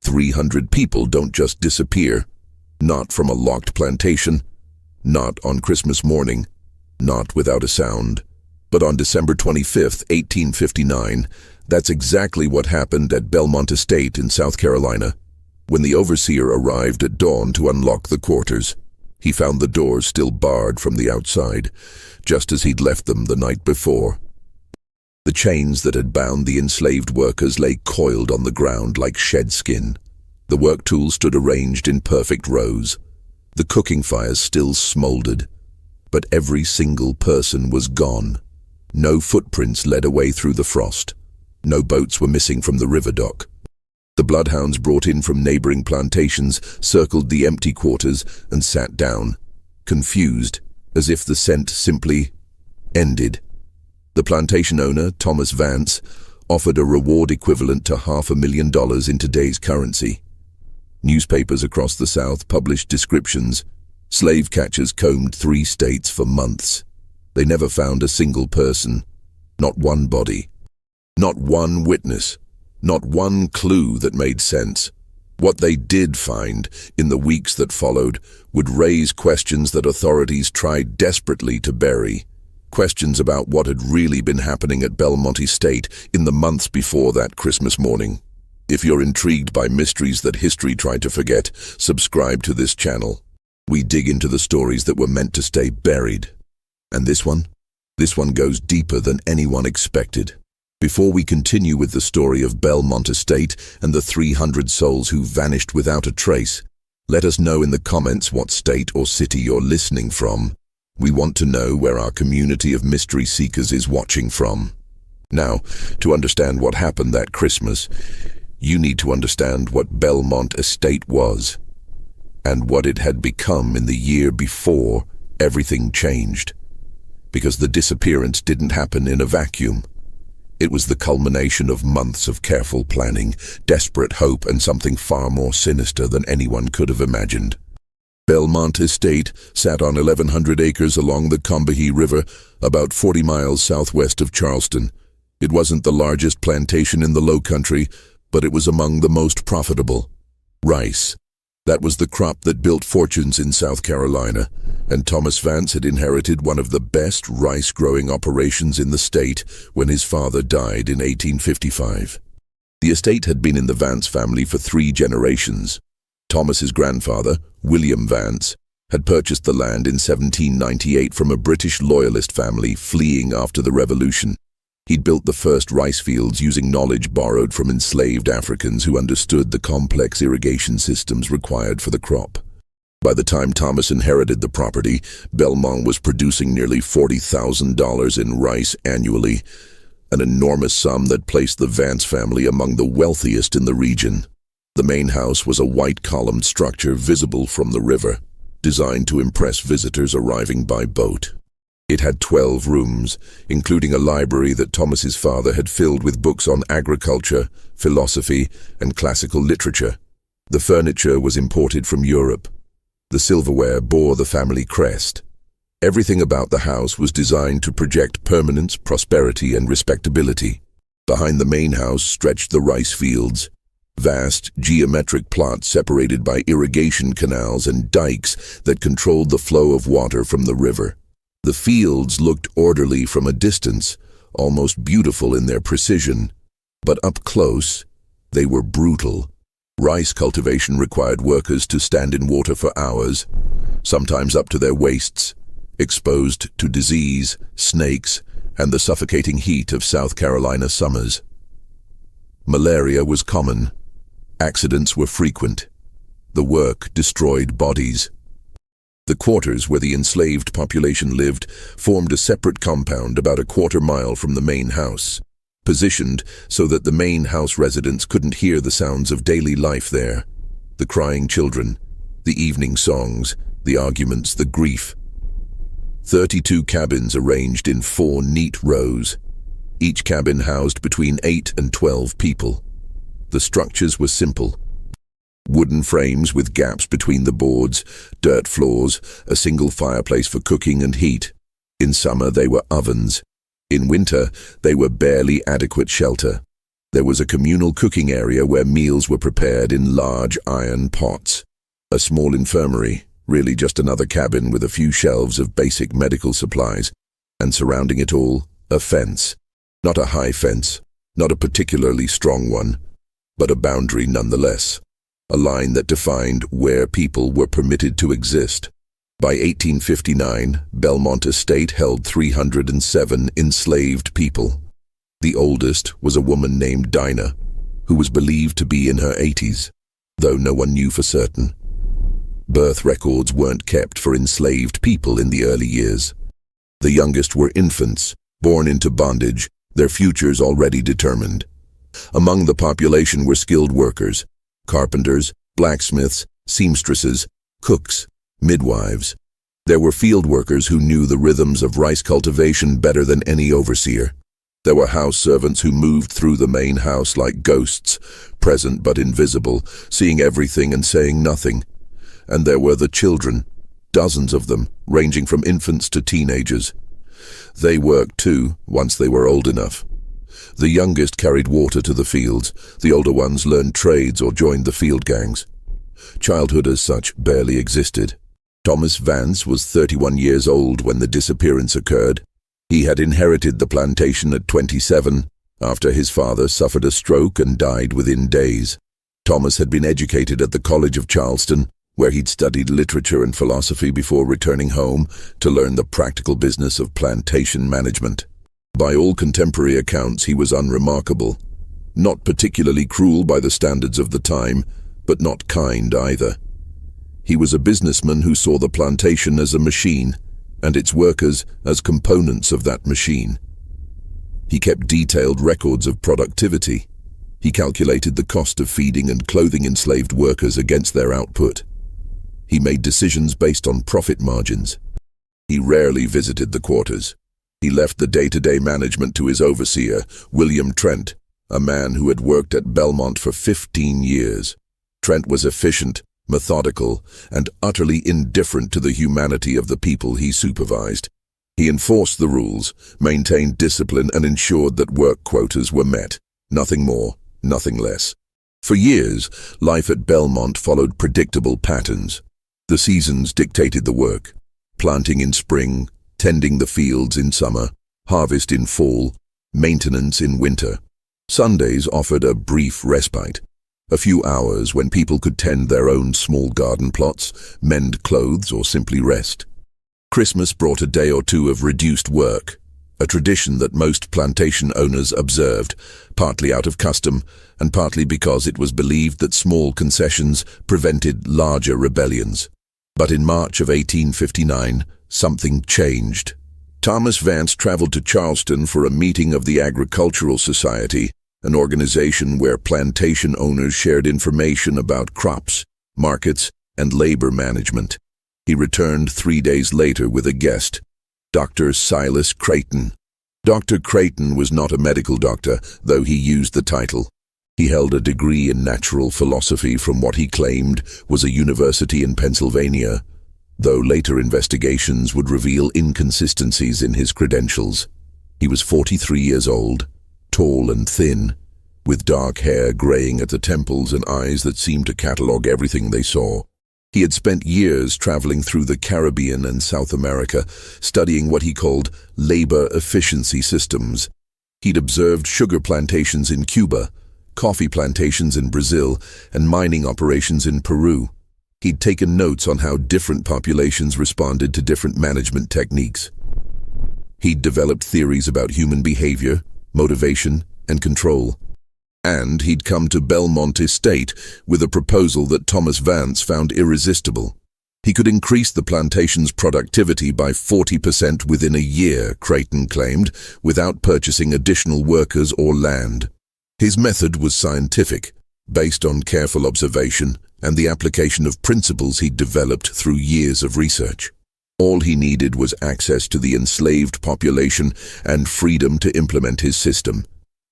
300 people don't just disappear. Not from a locked plantation, not on Christmas morning, not without a sound. But on December 25th, 1859, that's exactly what happened at Belmont Estate in South Carolina. When the overseer arrived at dawn to unlock the quarters, he found the doors still barred from the outside, just as he'd left them the night before. The chains that had bound the enslaved workers lay coiled on the ground like shed skin. The work tools stood arranged in perfect rows. The cooking fires still smoldered, but every single person was gone. No footprints led away through the frost. No boats were missing from the river dock. The bloodhounds brought in from neighboring plantations circled the empty quarters and sat down, confused, as if the scent simply ended. The plantation owner, Thomas Vance, offered a reward equivalent to $500,000 in today's currency. Newspapers across the South published descriptions. Slave catchers combed 3 states for months. They never found a single person, not one body, not one witness, not one clue that made sense. What they did find in the weeks that followed would raise questions that authorities tried desperately to bury. Questions about what had really been happening at Belmont Estate in the months before that Christmas morning. If you're intrigued by mysteries that history tried to forget, subscribe to this channel. We dig into the stories that were meant to stay buried. And this one goes deeper than anyone expected. Before we continue with the story of Belmont Estate and the 300 souls who vanished without a trace, let us know in the comments what state or city you're listening from. We want to know where our community of mystery seekers is watching from. Now, to understand what happened that Christmas, you need to understand what Belmont Estate was, and what it had become in the year before everything changed. Because the disappearance didn't happen in a vacuum. It was the culmination of months of careful planning, desperate hope, and something far more sinister than anyone could have imagined. Belmont Estate sat on 1,100 acres along the Combahee River, about 40 miles southwest of Charleston. It wasn't the largest plantation in the Low Country, but it was among the most profitable. Rice. That was the crop that built fortunes in South Carolina, and Thomas Vance had inherited one of the best rice-growing operations in the state when his father died in 1855. The estate had been in the Vance family for 3 generations. Thomas's grandfather, William Vance, had purchased the land in 1798 from a British loyalist family fleeing after the Revolution. He'd built the first rice fields using knowledge borrowed from enslaved Africans who understood the complex irrigation systems required for the crop. By the time Thomas inherited the property, Belmont was producing nearly $40,000 in rice annually, an enormous sum that placed the Vance family among the wealthiest in the region. The main house was a white-columned structure visible from the river, designed to impress visitors arriving by boat. It had 12 rooms, including a library that Thomas's father had filled with books on agriculture, philosophy, and classical literature. The furniture was imported from Europe. The silverware bore the family crest. Everything about the house was designed to project permanence, prosperity, and respectability. Behind the main house stretched the rice fields, vast geometric plots separated by irrigation canals and dikes that controlled the flow of water from the river. The fields looked orderly from a distance, almost beautiful in their precision, but up close, they were brutal. Rice cultivation required workers to stand in water for hours, sometimes up to their waists, exposed to disease, snakes, and the suffocating heat of South Carolina summers. Malaria was common. Accidents were frequent. The work destroyed bodies. The quarters where the enslaved population lived formed a separate compound about a quarter-mile from the main house, positioned so that the main house residents couldn't hear the sounds of daily life there. The crying children, the evening songs, the arguments, the grief. 32 cabins arranged in 4 neat rows. Each cabin housed between 8 and 12 people. The structures were simple. Wooden frames with gaps between the boards, dirt floors, a single fireplace for cooking and heat. In summer they were ovens. In winter they were barely adequate shelter. There was a communal cooking area where meals were prepared in large iron pots. A small infirmary, really just another cabin with a few shelves of basic medical supplies, and surrounding it all, a fence. Not a high fence, not a particularly strong one, but a boundary nonetheless. A line that defined where people were permitted to exist. By 1859, Belmont Estate held 307 enslaved people. The oldest was a woman named Dinah, who was believed to be in her 80s, though no one knew for certain. Birth records weren't kept for enslaved people in the early years. The youngest were infants, born into bondage, their futures already determined. Among the population were skilled workers, carpenters, blacksmiths, seamstresses, cooks, midwives. There were field workers who knew the rhythms of rice cultivation better than any overseer. There were house servants who moved through the main house like ghosts, present but invisible, seeing everything and saying nothing. And there were the children, dozens of them, ranging from infants to teenagers. They worked too, once they were old enough. The youngest carried water to the fields, the older ones learned trades or joined the field gangs. Childhood as such barely existed. Thomas Vance was 31 years old when the disappearance occurred. He had inherited the plantation at 27, after his father suffered a stroke and died within days. Thomas had been educated at the College of Charleston, where he'd studied literature and philosophy before returning home to learn the practical business of plantation management. By all contemporary accounts, he was unremarkable. Not particularly cruel by the standards of the time, but not kind either. He was a businessman who saw the plantation as a machine, and its workers as components of that machine. He kept detailed records of productivity. He calculated the cost of feeding and clothing enslaved workers against their output. He made decisions based on profit margins. He rarely visited the quarters. He left the day-to-day management to his overseer, William Trent, a man who had worked at Belmont for 15 years. Trent was efficient, methodical, and utterly indifferent to the humanity of the people he supervised. He enforced the rules, maintained discipline, and ensured that work quotas were met. Nothing more, nothing less. For years, life at Belmont followed predictable patterns. The seasons dictated the work. Planting in spring, tending the fields in summer, harvest in fall, maintenance in winter. Sundays offered a brief respite. A few hours when people could tend their own small garden plots, mend clothes, or simply rest. Christmas brought a day or two of reduced work, a tradition that most plantation owners observed, partly out of custom and partly because it was believed that small concessions prevented larger rebellions. But in March of 1859, something changed. Thomas Vance traveled to Charleston for a meeting of the Agricultural Society, an organization where plantation owners shared information about crops, markets, and labor management. He returned 3 days later with a guest, Dr. Silas Creighton. Dr. Creighton was not a medical doctor, though he used the title. He held a degree in natural philosophy from what he claimed was a university in Pennsylvania, though later investigations would reveal inconsistencies in his credentials. He was 43 years old, tall and thin, with dark hair graying at the temples and eyes that seemed to catalog everything they saw. He had spent years traveling through the Caribbean and South America, studying what he called labor efficiency systems. He'd observed sugar plantations in Cuba, coffee plantations in Brazil, and mining operations in Peru. He'd taken notes on how different populations responded to different management techniques. He'd developed theories about human behavior, motivation, and control. And he'd come to Belmont Estate with a proposal that Thomas Vance found irresistible. He could increase the plantation's productivity by 40% within a year, Creighton claimed, without purchasing additional workers or land. His method was scientific, based on careful observation and the application of principles he'd developed through years of research. All he needed was access to the enslaved population and freedom to implement his system.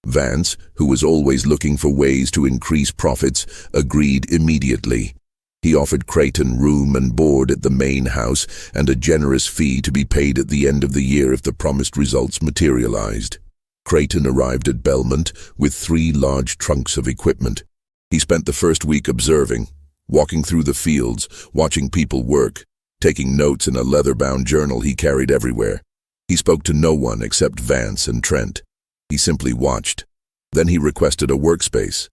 Vance, who was always looking for ways to increase profits, agreed immediately. He offered Creighton room and board at the main house and a generous fee to be paid at the end of the year if the promised results materialized. Creighton arrived at Belmont with 3 large trunks of equipment. He spent the first week observing, walking through the fields, watching people work, taking notes in a leather-bound journal he carried everywhere. He spoke to no one except Vance and Trent. He simply watched. Then he requested a workspace.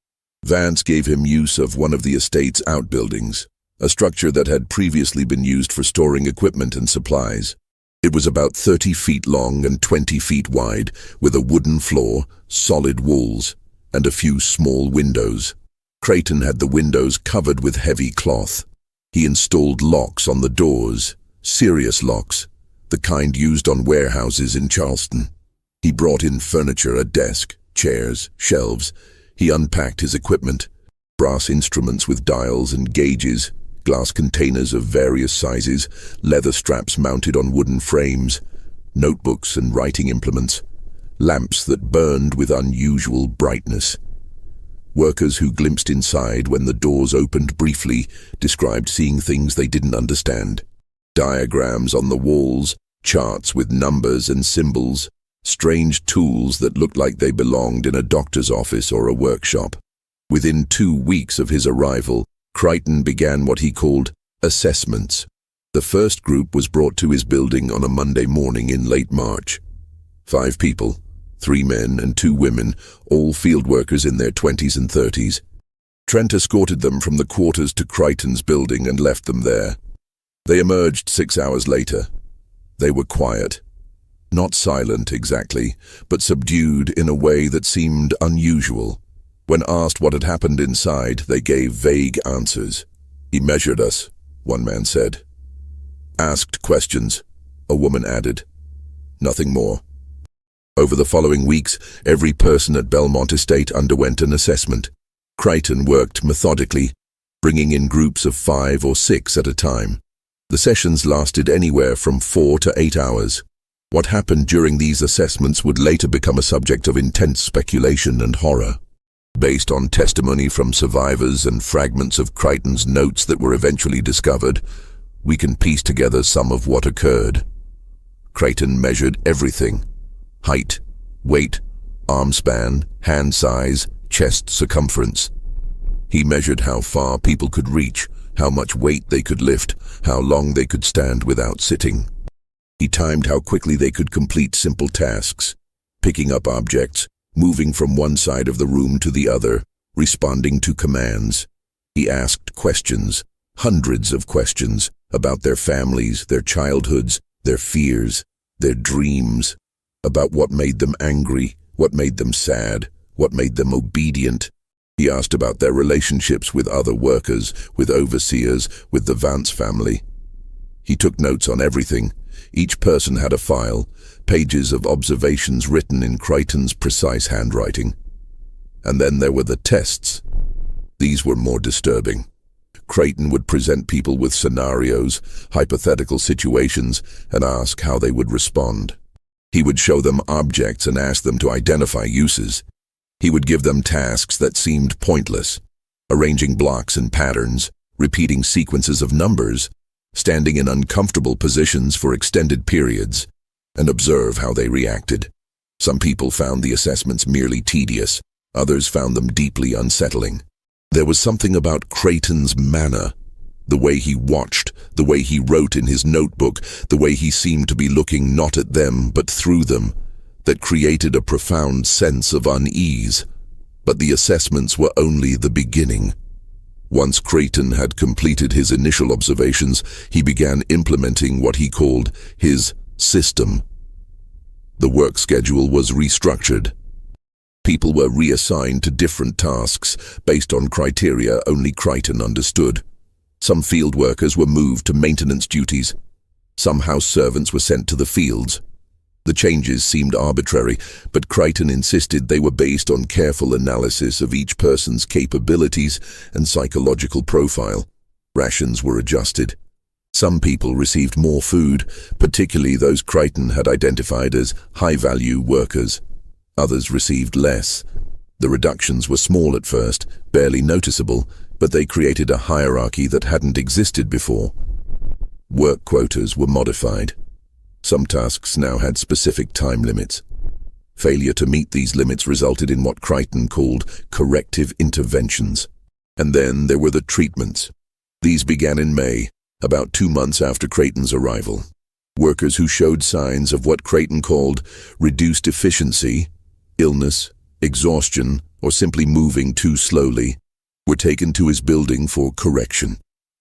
Vance gave him use of one of the estate's outbuildings, a structure that had previously been used for storing equipment and supplies. It was about 30 feet long and 20 feet wide, with a wooden floor, solid walls, and a few small windows. Creighton had the windows covered with heavy cloth. He installed locks on the doors, serious locks, the kind used on warehouses in Charleston. He brought in furniture, a desk, chairs, shelves. He unpacked his equipment, brass instruments with dials and gauges, glass containers of various sizes, leather straps mounted on wooden frames, notebooks and writing implements, lamps that burned with unusual brightness. Workers who glimpsed inside when the doors opened briefly described seeing things they didn't understand. Diagrams on the walls, charts with numbers and symbols, strange tools that looked like they belonged in a doctor's office or a workshop. Within 2 weeks of his arrival, Creighton began what he called assessments. The first group was brought to his building on a Monday morning in late March. 5 people, 3 men and 2 women, all field workers in their 20s and 30s. Trent escorted them from the quarters to Creighton's building and left them there. They emerged 6 hours later. They were quiet. Not silent exactly, but subdued in a way that seemed unusual. When asked what had happened inside, they gave vague answers. "He measured us," one man said. "Asked questions," a woman added. Nothing more. Over the following weeks, every person at Belmont Estate underwent an assessment. Creighton worked methodically, bringing in groups of 5 or 6 at a time. The sessions lasted anywhere from 4 to 8 hours. What happened during these assessments would later become a subject of intense speculation and horror. Based on testimony from survivors and fragments of Creighton's notes that were eventually discovered, we can piece together some of what occurred. Creighton measured everything: height, weight, arm span, hand size, chest circumference. He measured how far people could reach, how much weight they could lift, how long they could stand without sitting. He timed how quickly they could complete simple tasks, picking up objects, moving from one side of the room to the other, responding to commands. He asked questions, hundreds of questions, about their families, their childhoods, their fears, their dreams, about what made them angry, what made them sad, what made them obedient. He asked about their relationships with other workers, with overseers, with the Vance family. He took notes on everything. Each person had a file, pages of observations written in Creighton's precise handwriting. And then there were the tests. These were more disturbing. Creighton would present people with scenarios, hypothetical situations, and ask how they would respond. He would show them objects and ask them to identify uses. He would give them tasks that seemed pointless, arranging blocks and patterns, repeating sequences of numbers, standing in uncomfortable positions for extended periods, and observe how they reacted. Some people found the assessments merely tedious, others found them deeply unsettling. There was something about Creighton's manner, the way he watched, the way he wrote in his notebook, the way he seemed to be looking not at them but through them, that created a profound sense of unease. But the assessments were only the beginning. Once Creighton had completed his initial observations, he began implementing what he called his system. The work schedule was restructured. People were reassigned to different tasks based on criteria only Creighton understood. Some field workers were moved to maintenance duties. Some house servants were sent to the fields. The changes seemed arbitrary, but Creighton insisted they were based on careful analysis of each person's capabilities and psychological profile. Rations were adjusted. Some people received more food, particularly those Creighton had identified as high-value workers. Others received less. The reductions were small at first, barely noticeable, but they created a hierarchy that hadn't existed before. Work quotas were modified. Some tasks now had specific time limits. Failure to meet these limits resulted in what Crichton called corrective interventions. And then there were the treatments. These began in May, about 2 months after Crichton's arrival. Workers who showed signs of what Crichton called reduced efficiency, illness, exhaustion, or simply moving too slowly, were taken to his building for correction.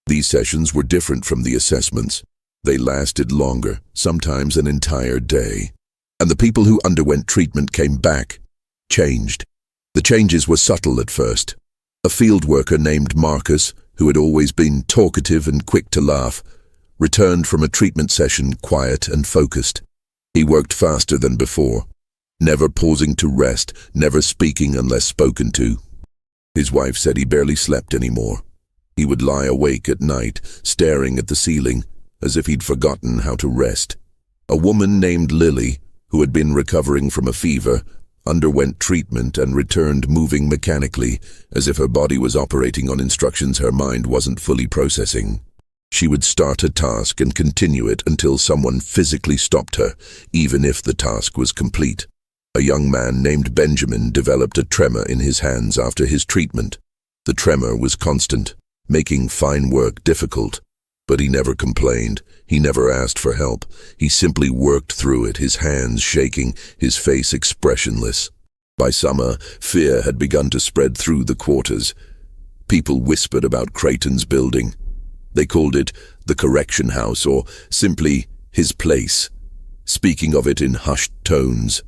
These sessions were different from the assessments. They lasted longer, sometimes an entire day. And the people who underwent treatment came back, changed. The changes were subtle at first. A field worker named Marcus, who had always been talkative and quick to laugh, returned from a treatment session quiet and focused. He worked faster than before, never pausing to rest, never speaking unless spoken to. His wife said he barely slept anymore. He would lie awake at night, staring at the ceiling, as if he'd forgotten how to rest. A woman named Lily, who had been recovering from a fever, underwent treatment and returned moving mechanically, as if her body was operating on instructions her mind wasn't fully processing. She would start a task and continue it until someone physically stopped her, even if the task was complete. A young man named Benjamin developed a tremor in his hands after his treatment. The tremor was constant, making fine work difficult. But he never complained. He never asked for help. He simply worked through it, his hands shaking, his face expressionless. By summer, fear had begun to spread through the quarters. People whispered about Crichton's building. They called it the correction house or simply his place, speaking of it in hushed tones.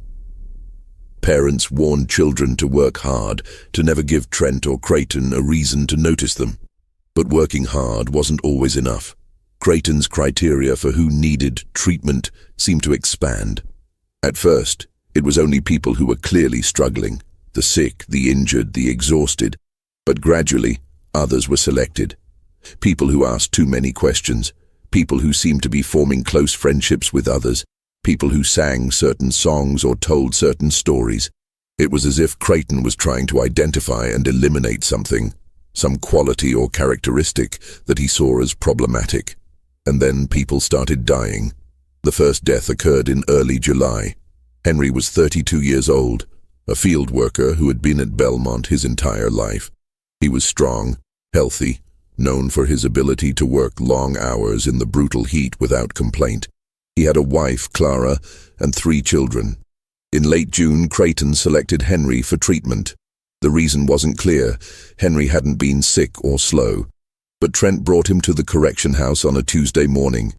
Parents warned children to work hard, to never give Trent or Crichton a reason to notice them. But working hard wasn't always enough. Crichton's criteria for who needed treatment seemed to expand. At first, it was only people who were clearly struggling, the sick, the injured, the exhausted. But gradually, others were selected. People who asked too many questions, people who seemed to be forming close friendships with others, people who sang certain songs or told certain stories. It was as if Crichton was trying to identify and eliminate something, some quality or characteristic that he saw as problematic. And then people started dying. The first death occurred in early July. Henry was 32 years old, a field worker who had been at Belmont his entire life. He was strong, healthy, known for his ability to work long hours in the brutal heat without complaint. He had a wife, Clara, and 3 children. In late June, Crichton selected Henry for treatment. The reason wasn't clear. Henry hadn't been sick or slow. But Trent brought him to the correction house on a Tuesday morning.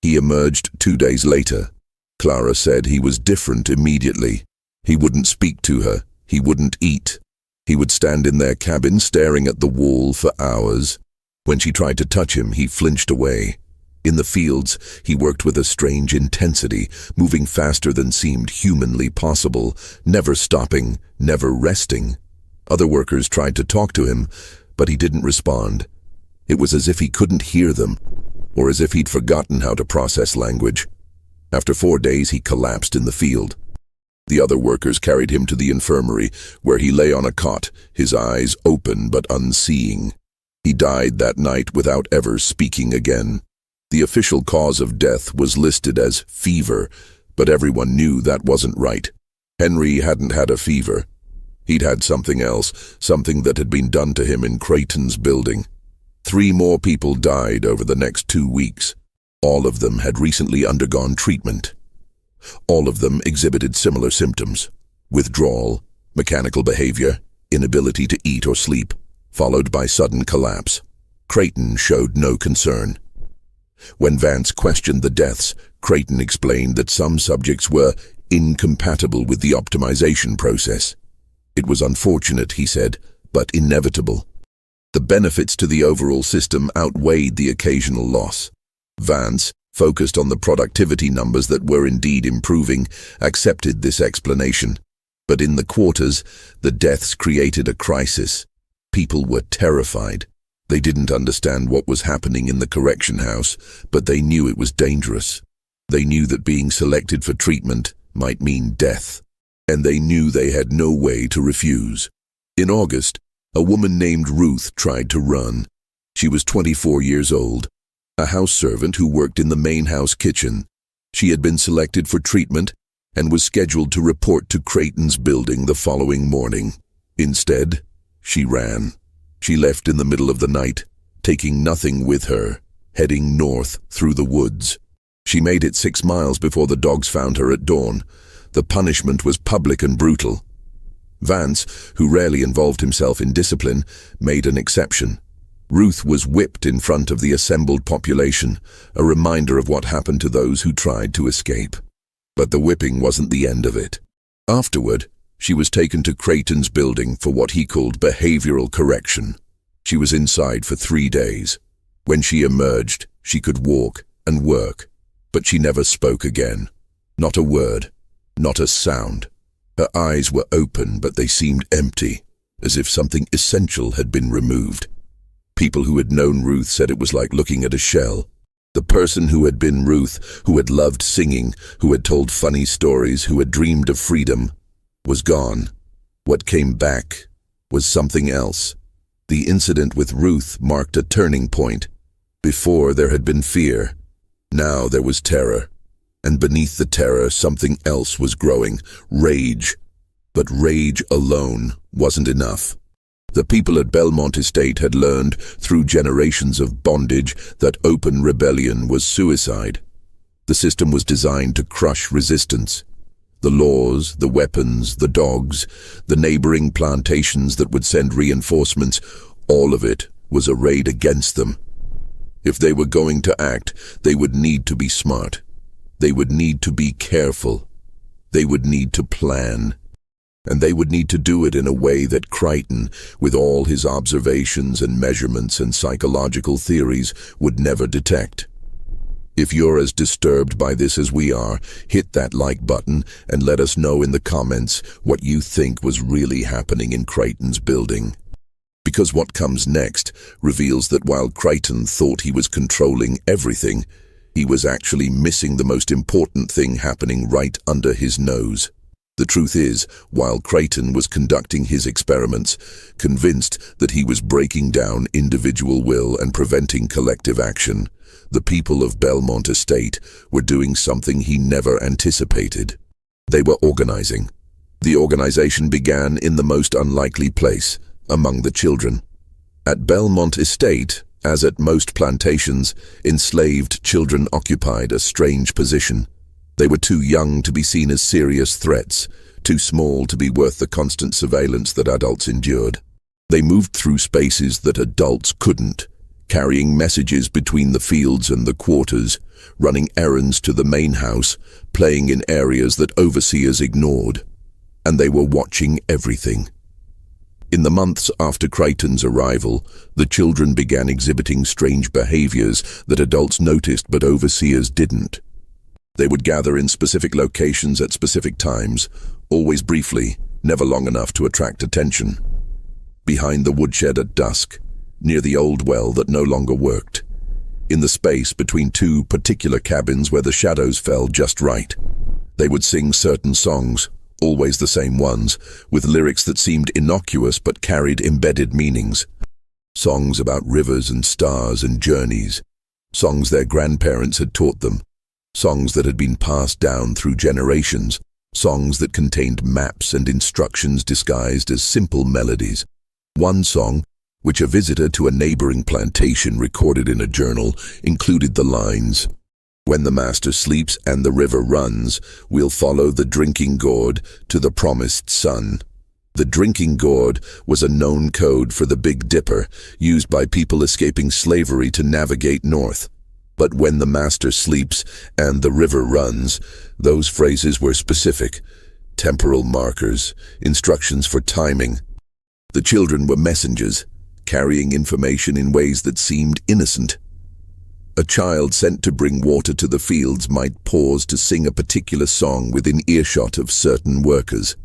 He emerged 2 days later. Clara said he was different immediately. He wouldn't speak to her. He wouldn't eat. He would stand in their cabin staring at the wall for hours. When she tried to touch him, he flinched away. In the fields, he worked with a strange intensity, moving faster than seemed humanly possible, never stopping, never resting. Other workers tried to talk to him, but he didn't respond. It was as if he couldn't hear them, or as if he'd forgotten how to process language. After 4 days, he collapsed in the field. The other workers carried him to the infirmary, where he lay on a cot, his eyes open but unseeing. He died that night without ever speaking again. The official cause of death was listed as fever, but everyone knew that wasn't right. Henry hadn't had a fever. He'd had something else, something that had been done to him in Crichton's building. 3 more people died over the next 2 weeks. All of them had recently undergone treatment. All of them exhibited similar symptoms: withdrawal, mechanical behavior, inability to eat or sleep, followed by sudden collapse. Crichton showed no concern. When Vance questioned the deaths, Crichton explained that some subjects were incompatible with the optimization process. It was unfortunate, he said, but inevitable. The benefits to the overall system outweighed the occasional loss. Vance, focused on the productivity numbers that were indeed improving, accepted this explanation. But in the quarters, the deaths created a crisis. People were terrified. They didn't understand what was happening in the correction house, but they knew it was dangerous. They knew that being selected for treatment might mean death, and they knew they had no way to refuse. In August, a woman named Ruth tried to run. She was 24 years old, a house servant who worked in the main house kitchen. She had been selected for treatment, and was scheduled to report to Creighton's building the following morning. Instead, she ran. She left in the middle of the night, taking nothing with her, heading north through the woods. She made it 6 miles before the dogs found her at dawn. The punishment was public and brutal. Vance, who rarely involved himself in discipline, made an exception. Ruth was whipped in front of the assembled population, a reminder of what happened to those who tried to escape. But the whipping wasn't the end of it. Afterward, she was taken to Creighton's building for what he called behavioral correction. She was inside for 3 days. When she emerged, she could walk and work, but she never spoke again. Not a word, not a sound. Her eyes were open, but they seemed empty, as if something essential had been removed. People who had known Ruth said it was like looking at a shell. The person who had been Ruth, who had loved singing, who had told funny stories, who had dreamed of freedom, was gone. What came back was something else. The incident with Ruth marked a turning point. Before there had been fear. Now there was terror. And beneath the terror, something else was growing, rage. But rage alone wasn't enough. The people at Belmont Estate had learned, through generations of bondage, that open rebellion was suicide. The system was designed to crush resistance. The laws, the weapons, the dogs, the neighboring plantations that would send reinforcements, all of it was arrayed against them. If they were going to act, they would need to be smart. They would need to be careful. They would need to plan. And they would need to do it in a way that Creighton, with all his observations and measurements and psychological theories, would never detect. If you're as disturbed by this as we are, hit that like button and let us know in the comments what you think was really happening in Creighton's building. Because what comes next reveals that while Creighton thought he was controlling everything, he was actually missing the most important thing happening right under his nose. The truth is, while Creighton was conducting his experiments, convinced that he was breaking down individual will and preventing collective action, the people of Belmont Estate were doing something he never anticipated. They were organizing. The organization began in the most unlikely place, among the children. At Belmont Estate, as at most plantations, enslaved children occupied a strange position. They were too young to be seen as serious threats, too small to be worth the constant surveillance that adults endured. They moved through spaces that adults couldn't, carrying messages between the fields and the quarters, running errands to the main house, playing in areas that overseers ignored. And they were watching everything. In the months after Creighton's arrival, the children began exhibiting strange behaviors that adults noticed but overseers didn't. They would gather in specific locations at specific times, always briefly, never long enough to attract attention. Behind the woodshed at dusk, near the old well that no longer worked, in the space between 2 particular cabins where the shadows fell just right. They would sing certain songs, always the same ones, with lyrics that seemed innocuous but carried embedded meanings. Songs about rivers and stars and journeys, songs their grandparents had taught them, songs that had been passed down through generations, songs that contained maps and instructions disguised as simple melodies. One song, which a visitor to a neighboring plantation recorded in a journal, included the lines, "When the master sleeps and the river runs, we'll follow the drinking gourd to the promised sun." The drinking gourd was a known code for the Big Dipper, used by people escaping slavery to navigate north. But when the master sleeps and the river runs, those phrases were specific, temporal markers, instructions for timing. The children were messengers, carrying information in ways that seemed innocent. A child sent to bring water to the fields might pause to sing a particular song within earshot of certain workers.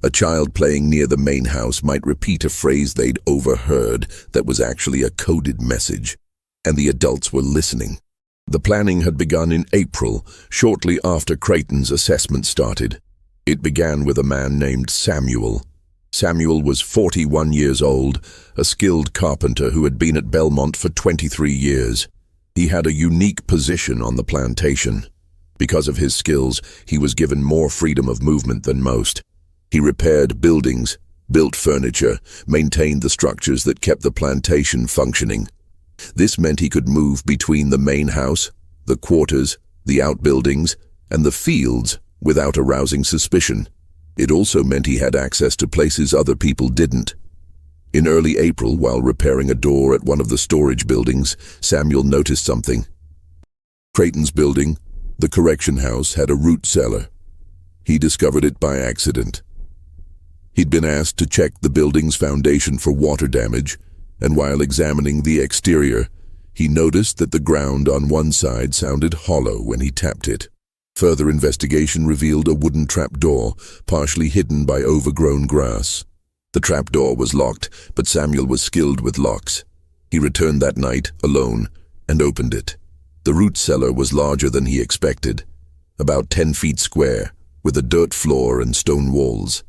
A child playing near the main house might repeat a phrase they'd overheard that was actually a coded message. And the adults were listening. The planning had begun in April, shortly after Creighton's assessment started. It began with a man named Samuel. Samuel was 41 years old, a skilled carpenter who had been at Belmont for 23 years. He had a unique position on the plantation. Because of his skills, he was given more freedom of movement than most. He repaired buildings, built furniture, maintained the structures that kept the plantation functioning. This meant he could move between the main house, the quarters, the outbuildings, and the fields without arousing suspicion. It also meant he had access to places other people didn't. In early April, while repairing a door at one of the storage buildings, Samuel noticed something. Creighton's building, the correction house, had a root cellar. He discovered it by accident. He'd been asked to check the building's foundation for water damage, and while examining the exterior, he noticed that the ground on one side sounded hollow when he tapped it. Further investigation revealed a wooden trapdoor, partially hidden by overgrown grass. The trapdoor was locked, but Samuel was skilled with locks. He returned that night, alone, and opened it. The root cellar was larger than he expected, about 10 feet square, with a dirt floor and stone walls.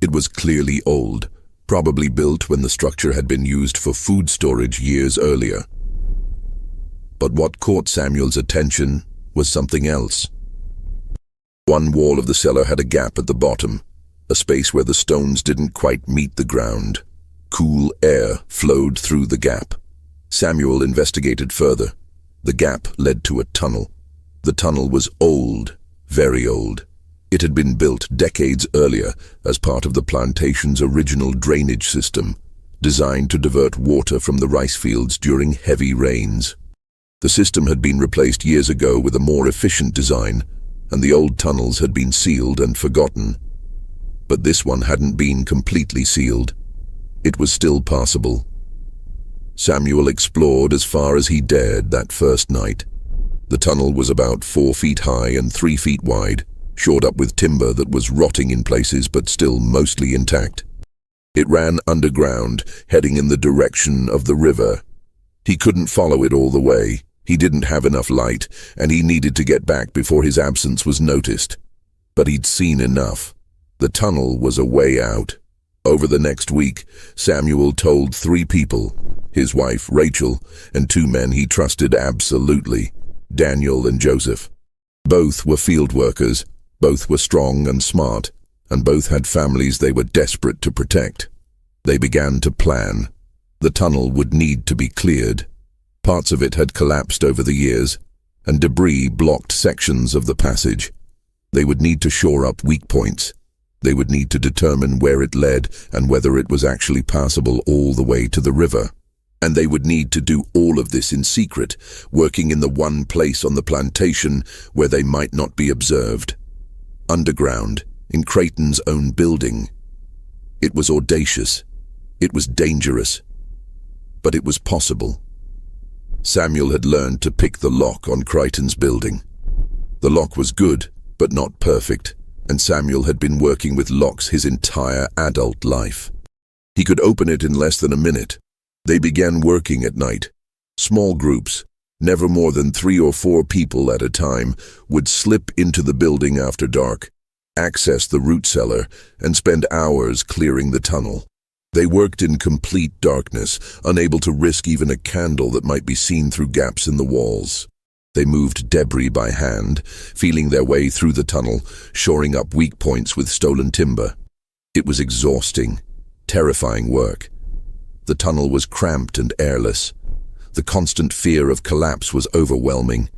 It was clearly old, probably built when the structure had been used for food storage years earlier. But what caught Samuel's attention was something else. One wall of the cellar had a gap at the bottom, a space where the stones didn't quite meet the ground. Cool air flowed through the gap. Samuel investigated further. The gap led to a tunnel. The tunnel was old, very old. It had been built decades earlier as part of the plantation's original drainage system, designed to divert water from the rice fields during heavy rains. The system had been replaced years ago with a more efficient design, and the old tunnels had been sealed and forgotten. But this one hadn't been completely sealed. It was still passable. Samuel explored as far as he dared that first night. The tunnel was about 4 feet high and 3 feet wide, shored up with timber that was rotting in places but still mostly intact. It ran underground, heading in the direction of the river. He couldn't follow it all the way. He didn't have enough light, and he needed to get back before his absence was noticed. But he'd seen enough. The tunnel was a way out. Over the next week, Samuel told 3 people, his wife, Rachel, and 2 men he trusted absolutely, Daniel and Joseph. Both were field workers, both were strong and smart, and both had families they were desperate to protect. They began to plan. The tunnel would need to be cleared. Parts of it had collapsed over the years, and debris blocked sections of the passage. They would need to shore up weak points. They would need to determine where it led and whether it was actually passable all the way to the river. And they would need to do all of this in secret, working in the one place on the plantation where they might not be observed. Underground, in Creighton's own building. It was audacious. It was dangerous. But it was possible. Samuel had learned to pick the lock on Creighton's building. The lock was good, but not perfect, and Samuel had been working with locks his entire adult life. He could open it in less than a minute. They began working at night. Small groups, never more than 3 or 4 people at a time, would slip into the building after dark, access the root cellar, and spend hours clearing the tunnel. They worked in complete darkness, unable to risk even a candle that might be seen through gaps in the walls. They moved debris by hand, feeling their way through the tunnel, shoring up weak points with stolen timber. It was exhausting, terrifying work. The tunnel was cramped and airless. The constant fear of collapse was overwhelming,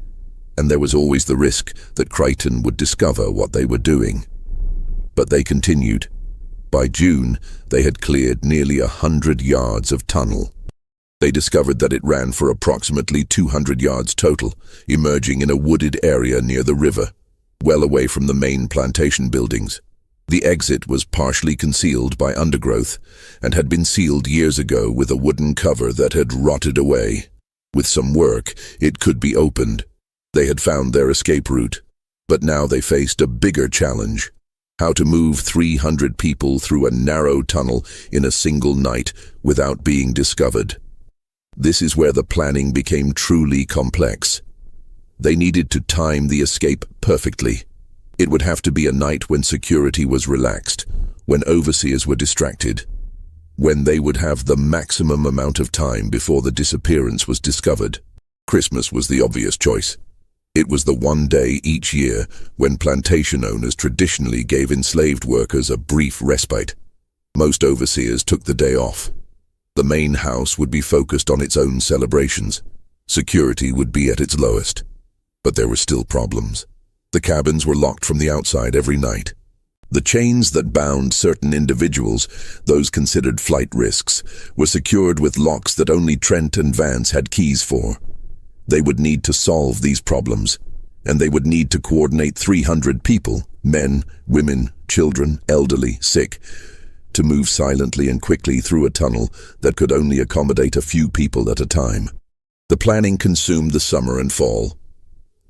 and there was always the risk that Creighton would discover what they were doing. But they continued. By June, they had cleared nearly 100 yards of tunnel. They discovered that it ran for approximately 200 yards total, emerging in a wooded area near the river, well away from the main plantation buildings. The exit was partially concealed by undergrowth and had been sealed years ago with a wooden cover that had rotted away. With some work, it could be opened. They had found their escape route, but now they faced a bigger challenge. How to move 300 people through a narrow tunnel in a single night without being discovered. This is where the planning became truly complex. They needed to time the escape perfectly. It would have to be a night when security was relaxed, when overseers were distracted, when they would have the maximum amount of time before the disappearance was discovered. Christmas was the obvious choice. It was the one day each year when plantation owners traditionally gave enslaved workers a brief respite. Most overseers took the day off. The main house would be focused on its own celebrations. Security would be at its lowest. But there were still problems. The cabins were locked from the outside every night. The chains that bound certain individuals, those considered flight risks, were secured with locks that only Trent and Vance had keys for. They would need to solve these problems, and they would need to coordinate 300 people, men, women, children, elderly, sick, to move silently and quickly through a tunnel that could only accommodate a few people at a time. The planning consumed the summer and fall.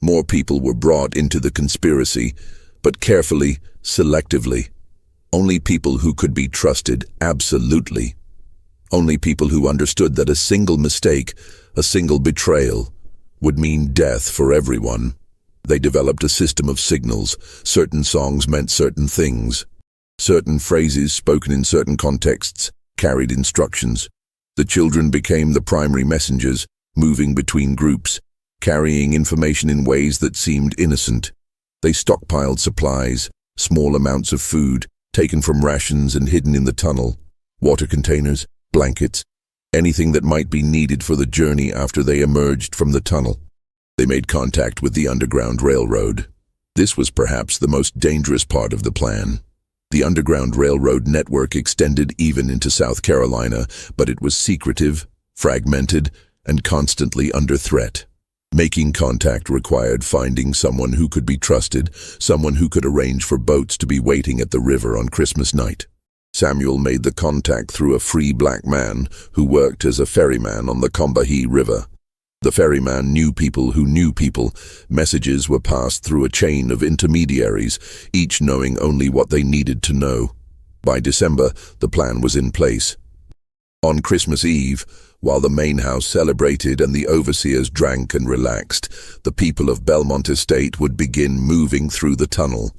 More people were brought into the conspiracy, but carefully, selectively. Only people who could be trusted, absolutely. Only people who understood that a single mistake, a single betrayal, would mean death for everyone. They developed a system of signals. Certain songs meant certain things. Certain phrases spoken in certain contexts carried instructions. The children became the primary messengers, moving between groups, carrying information in ways that seemed innocent. They stockpiled supplies, small amounts of food, taken from rations and hidden in the tunnel, water containers, blankets, anything that might be needed for the journey after they emerged from the tunnel. They made contact with the Underground Railroad. This was perhaps the most dangerous part of the plan. The Underground Railroad network extended even into South Carolina, but it was secretive, fragmented, and constantly under threat. Making contact required finding someone who could be trusted, someone who could arrange for boats to be waiting at the river on Christmas night. Samuel made the contact through a free black man who worked as a ferryman on the Combahee River. The ferryman knew people who knew people. Messages were passed through a chain of intermediaries, each knowing only what they needed to know. By December, the plan was in place. On Christmas Eve, while the main house celebrated and the overseers drank and relaxed, the people of Belmont Estate would begin moving through the tunnel.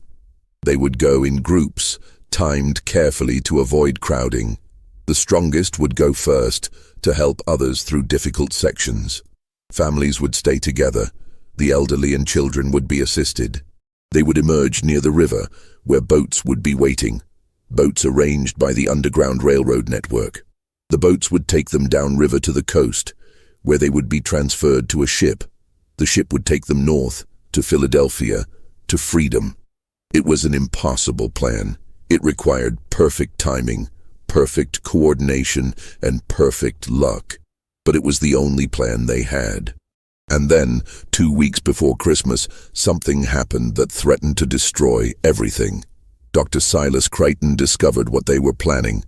They would go in groups, timed carefully to avoid crowding. The strongest would go first to help others through difficult sections. Families would stay together. The elderly and children would be assisted. They would emerge near the river, where boats would be waiting. Boats arranged by the Underground Railroad network. The boats would take them downriver to the coast, where they would be transferred to a ship. The ship would take them north, to Philadelphia, to freedom. It was an impossible plan. It required perfect timing, perfect coordination, and perfect luck. But it was the only plan they had. And then, 2 weeks before Christmas, something happened that threatened to destroy everything. Dr. Silas Creighton discovered what they were planning.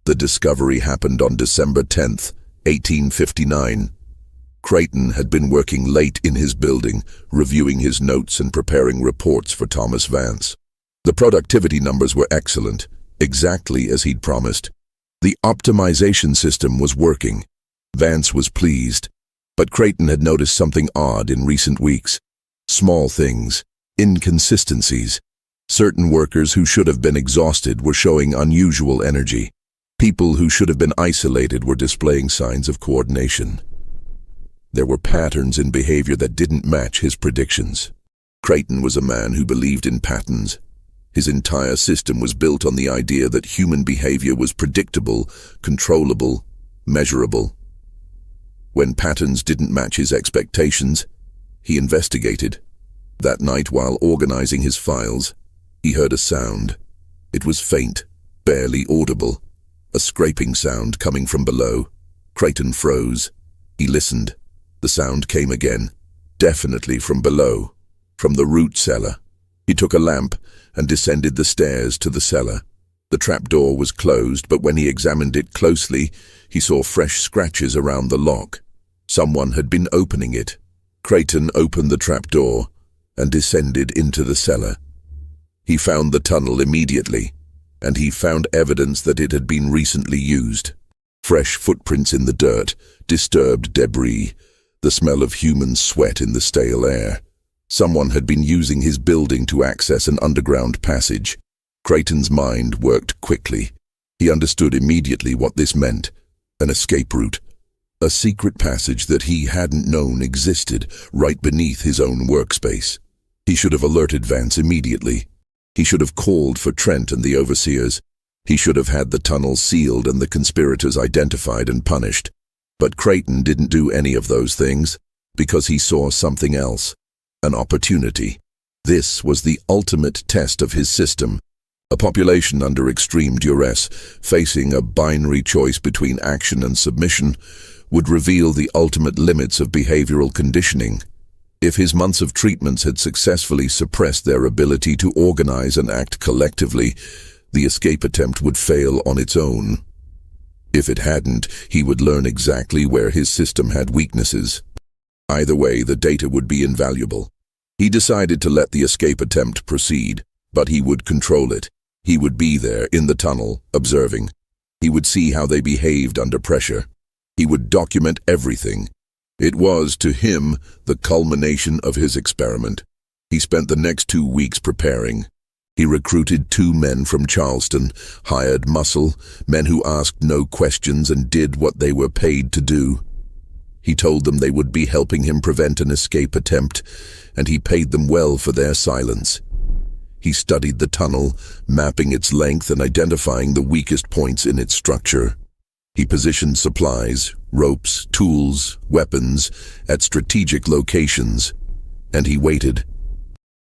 The discovery happened on December 10th, 1859. Creighton had been working late in his building, reviewing his notes and preparing reports for Thomas Vance. The productivity numbers were excellent, exactly as he'd promised. The optimization system was working. Vance was pleased, but Creighton had noticed something odd in recent weeks. Small things, inconsistencies. Certain workers who should have been exhausted were showing unusual energy. People who should have been isolated were displaying signs of coordination. There were patterns in behavior that didn't match his predictions. Creighton was a man who believed in patterns. His entire system was built on the idea that human behavior was predictable, controllable, measurable. When patterns didn't match his expectations, he investigated. That night, while organizing his files, he heard a sound. It was faint, barely audible. A scraping sound coming from below. Creighton froze. He listened. The sound came again, definitely from below, from the root cellar. He took a lamp and descended the stairs to the cellar. The trapdoor was closed, but when he examined it closely, he saw fresh scratches around the lock. Someone had been opening it. Creighton opened the trapdoor and descended into the cellar. He found the tunnel immediately, and he found evidence that it had been recently used. Fresh footprints in the dirt, disturbed debris, the smell of human sweat in the stale air. Someone had been using his building to access an underground passage. Creighton's mind worked quickly. He understood immediately what this meant: an escape route. A secret passage that he hadn't known existed right beneath his own workspace. He should have alerted Vance immediately. He should have called for Trent and the overseers. He should have had the tunnel sealed and the conspirators identified and punished. But Creighton didn't do any of those things because he saw something else, an opportunity. This was the ultimate test of his system. A population under extreme duress, facing a binary choice between action and submission, would reveal the ultimate limits of behavioral conditioning. If his months of treatments had successfully suppressed their ability to organize and act collectively, the escape attempt would fail on its own. If it hadn't, he would learn exactly where his system had weaknesses. Either way, the data would be invaluable. He decided to let the escape attempt proceed, but he would control it. He would be there, in the tunnel, observing. He would see how they behaved under pressure. He would document everything. It was, to him, the culmination of his experiment. He spent the next 2 weeks preparing. He recruited 2 men from Charleston, hired muscle, men who asked no questions and did what they were paid to do. He told them they would be helping him prevent an escape attempt, and he paid them well for their silence. He studied the tunnel, mapping its length and identifying the weakest points in its structure. He positioned supplies, ropes, tools, weapons at strategic locations, and he waited.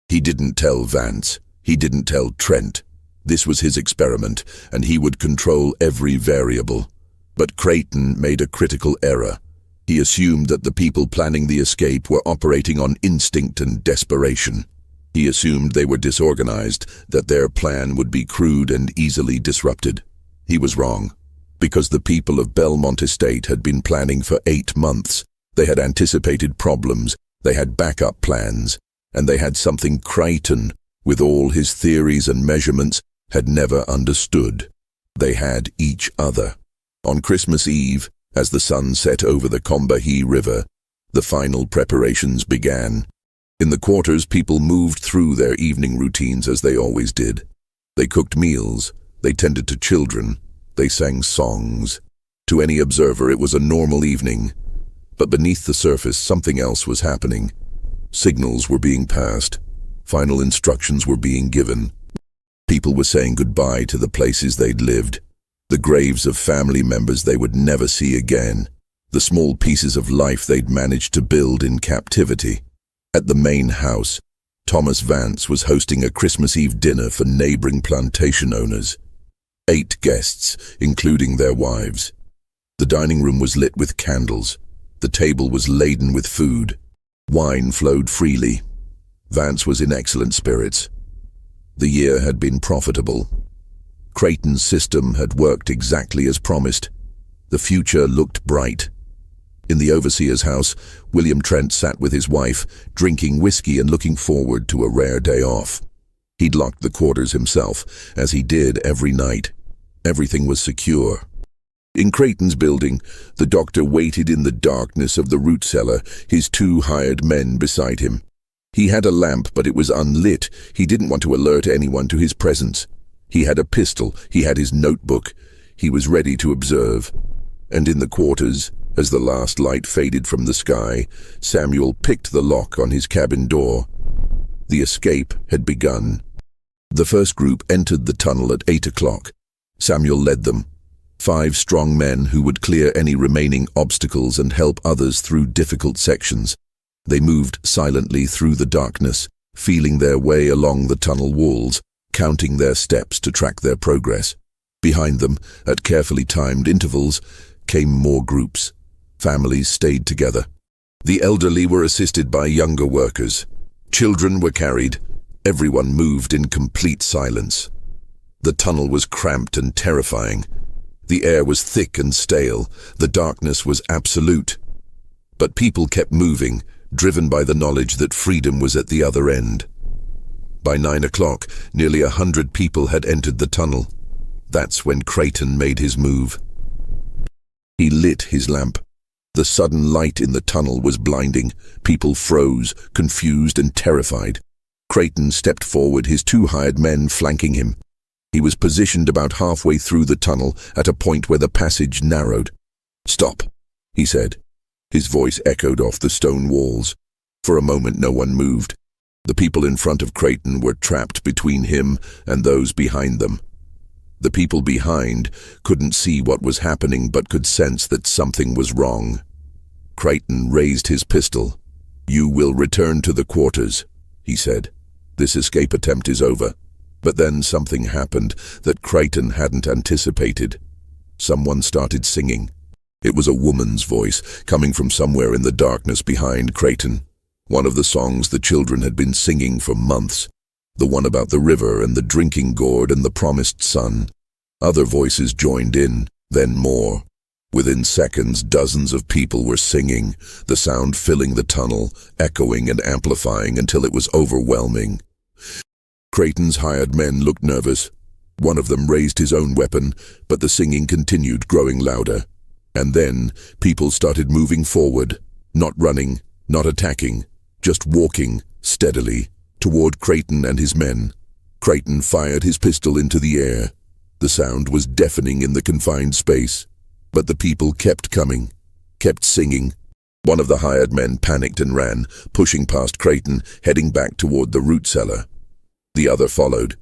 He didn't tell Vance. He didn't tell Trent. This was his experiment, and he would control every variable. But Creighton made a critical error. He assumed that the people planning the escape were operating on instinct and desperation. He assumed they were disorganized, that their plan would be crude and easily disrupted. He was wrong. Because the people of Belmont Estate had been planning for 8 months, they had anticipated problems, they had backup plans, and they had something Creighton, with all his theories and measurements, had never understood. They had each other. On Christmas Eve, as the sun set over the Combahee River, the final preparations began. In the quarters, people moved through their evening routines as they always did. They cooked meals, they tended to children, they sang songs. To any observer, it was a normal evening. But beneath the surface, something else was happening. Signals were being passed. Final instructions were being given. People were saying goodbye to the places they'd lived, the graves of family members they would never see again, the small pieces of life they'd managed to build in captivity. At the main house, Thomas Vance was hosting a Christmas Eve dinner for neighboring plantation owners. 8 guests, including their wives. The dining room was lit with candles. The table was laden with food. Wine flowed freely. Vance was in excellent spirits. The year had been profitable. Creighton's system had worked exactly as promised. The future looked bright. In the overseer's house, William Trent sat with his wife, drinking whiskey and looking forward to a rare day off. He'd locked the quarters himself, as he did every night. Everything was secure. In Creighton's building, the doctor waited in the darkness of the root cellar, his 2 hired men beside him. He had a lamp, but it was unlit. He didn't want to alert anyone to his presence. He had a pistol. He had his notebook. He was ready to observe. And in the quarters, as the last light faded from the sky, Samuel picked the lock on his cabin door. The escape had begun. The first group entered the tunnel at 8 o'clock. Samuel led them. 5 strong men who would clear any remaining obstacles and help others through difficult sections. They moved silently through the darkness, feeling their way along the tunnel walls, counting their steps to track their progress. Behind them, at carefully timed intervals, came more groups. Families stayed together. The elderly were assisted by younger workers. Children were carried. Everyone moved in complete silence. The tunnel was cramped and terrifying. The air was thick and stale. The darkness was absolute. But people kept moving, driven by the knowledge that freedom was at the other end. By 9 o'clock, nearly 100 people had entered the tunnel. That's when Creighton made his move. He lit his lamp. The sudden light in the tunnel was blinding. People froze, confused and terrified. Creighton stepped forward, his 2 hired men flanking him. He was positioned about halfway through the tunnel at a point where the passage narrowed. "Stop," he said. His voice echoed off the stone walls. For a moment no one moved. The people in front of Creighton were trapped between him and those behind them. The people behind couldn't see what was happening but could sense that something was wrong. Creighton raised his pistol. "You will return to the quarters," he said. "This escape attempt is over." But then something happened that Creighton hadn't anticipated. Someone started singing. It was a woman's voice, coming from somewhere in the darkness behind Creighton. One of the songs the children had been singing for months. The one about the river and the drinking gourd and the promised son. Other voices joined in, then more. Within seconds, dozens of people were singing, the sound filling the tunnel, echoing and amplifying until it was overwhelming. Creighton's hired men looked nervous. One of them raised his own weapon, but the singing continued, growing louder. And then, people started moving forward, not running, not attacking, just walking, steadily, toward Creighton and his men. Creighton fired his pistol into the air. The sound was deafening in the confined space. But the people kept coming, kept singing. One of the hired men panicked and ran, pushing past Creighton, heading back toward the root cellar. The other followed.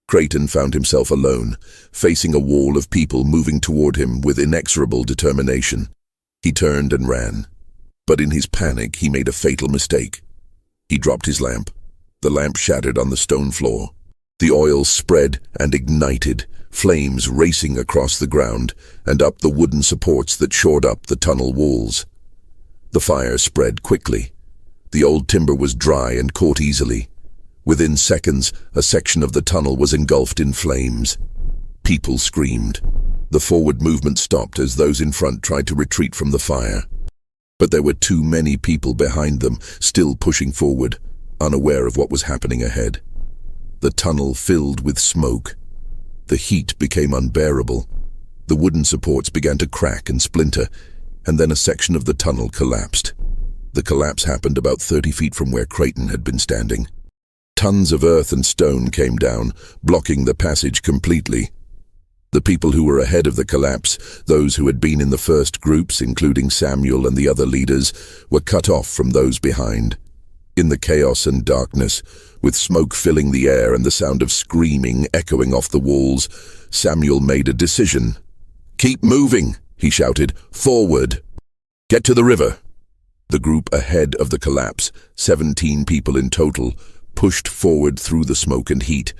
Creighton found himself alone, facing a wall of people moving toward him with inexorable determination. He turned and ran. But in his panic, he made a fatal mistake. He dropped his lamp. The lamp shattered on the stone floor. The oil spread and ignited, flames racing across the ground and up the wooden supports that shored up the tunnel walls. The fire spread quickly. The old timber was dry and caught easily. Within seconds, a section of the tunnel was engulfed in flames. People screamed. The forward movement stopped as those in front tried to retreat from the fire. But there were too many people behind them, still pushing forward, unaware of what was happening ahead. The tunnel filled with smoke. The heat became unbearable. The wooden supports began to crack and splinter, and then a section of the tunnel collapsed. The collapse happened about 30 feet from where Creighton had been standing. Tons of earth and stone came down, blocking the passage completely. The people who were ahead of the collapse, those who had been in the first groups, including Samuel and the other leaders, were cut off from those behind. In the chaos and darkness, with smoke filling the air and the sound of screaming echoing off the walls, Samuel made a decision. "Keep moving," he shouted. "Forward. Get to the river." The group ahead of the collapse, 17 people in total, pushed forward through the smoke and heat.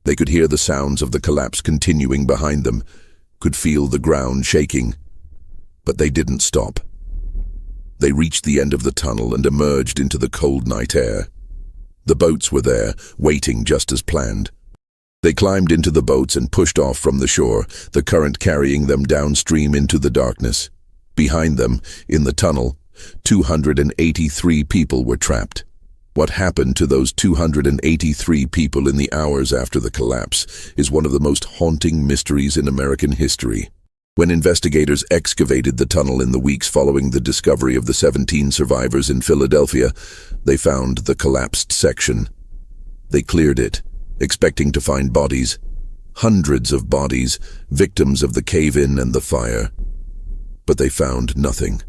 They could hear the sounds of the collapse continuing behind them, could feel the ground shaking. But they didn't stop. They reached the end of the tunnel and emerged into the cold night air. The boats were there, waiting just as planned. They climbed into the boats and pushed off from the shore, the current carrying them downstream into the darkness. Behind them, in the tunnel, 283 people were trapped. What happened to those 283 people in the hours after the collapse is one of the most haunting mysteries in American history. When investigators excavated the tunnel in the weeks following the discovery of the 17 survivors in Philadelphia, they found the collapsed section. They cleared it, expecting to find bodies. Hundreds of bodies, victims of the cave-in and the fire. But they found nothing.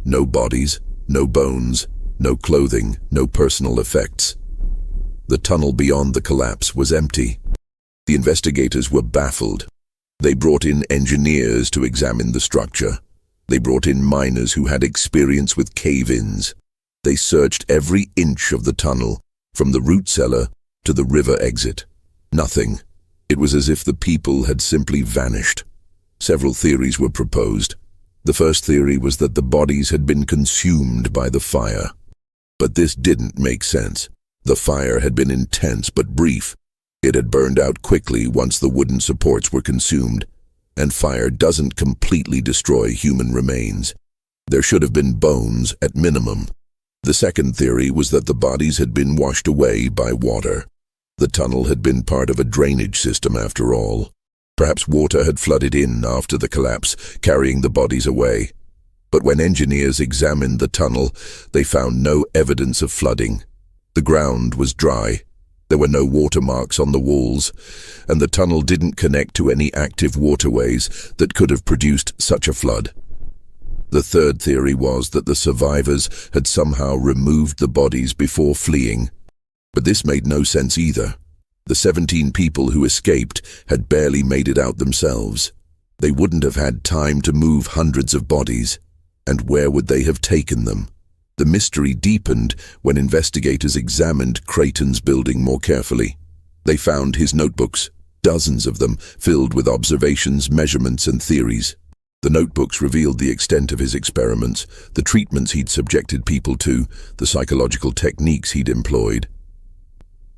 No bodies, no bones, no clothing, no personal effects. The tunnel beyond the collapse was empty. The investigators were baffled. They brought in engineers to examine the structure. They brought in miners who had experience with cave-ins. They searched every inch of the tunnel, from the root cellar to the river exit. Nothing. It was as if the people had simply vanished. Several theories were proposed. The first theory was that the bodies had been consumed by the fire. But this didn't make sense. The fire had been intense but brief. It had burned out quickly once the wooden supports were consumed, and fire doesn't completely destroy human remains. There should have been bones at minimum. The second theory was that the bodies had been washed away by water. The tunnel had been part of a drainage system after all. Perhaps water had flooded in after the collapse, carrying the bodies away. But when engineers examined the tunnel, they found no evidence of flooding. The ground was dry. There were no watermarks on the walls, and the tunnel didn't connect to any active waterways that could have produced such a flood. The third theory was that the survivors had somehow removed the bodies before fleeing. But this made no sense either. The 17 people who escaped had barely made it out themselves. They wouldn't have had time to move hundreds of bodies. And where would they have taken them? The mystery deepened when investigators examined Creighton's building more carefully. They found his notebooks, dozens of them, filled with observations, measurements, and theories. The notebooks revealed the extent of his experiments, the treatments he'd subjected people to, the psychological techniques he'd employed.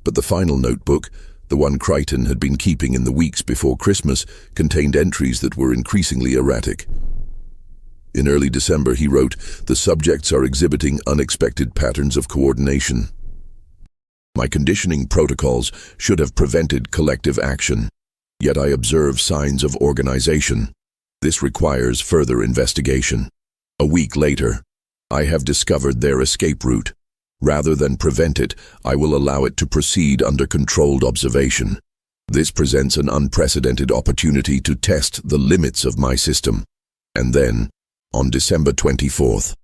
But the final notebook, the one Creighton had been keeping in the weeks before Christmas, contained entries that were increasingly erratic. In early December, he wrote, "The subjects are exhibiting unexpected patterns of coordination. My conditioning protocols should have prevented collective action, yet I observe signs of organization. This requires further investigation." A week later, "I have discovered their escape route. Rather than prevent it, I will allow it to proceed under controlled observation. This presents an unprecedented opportunity to test the limits of my system." And then, on December 24th,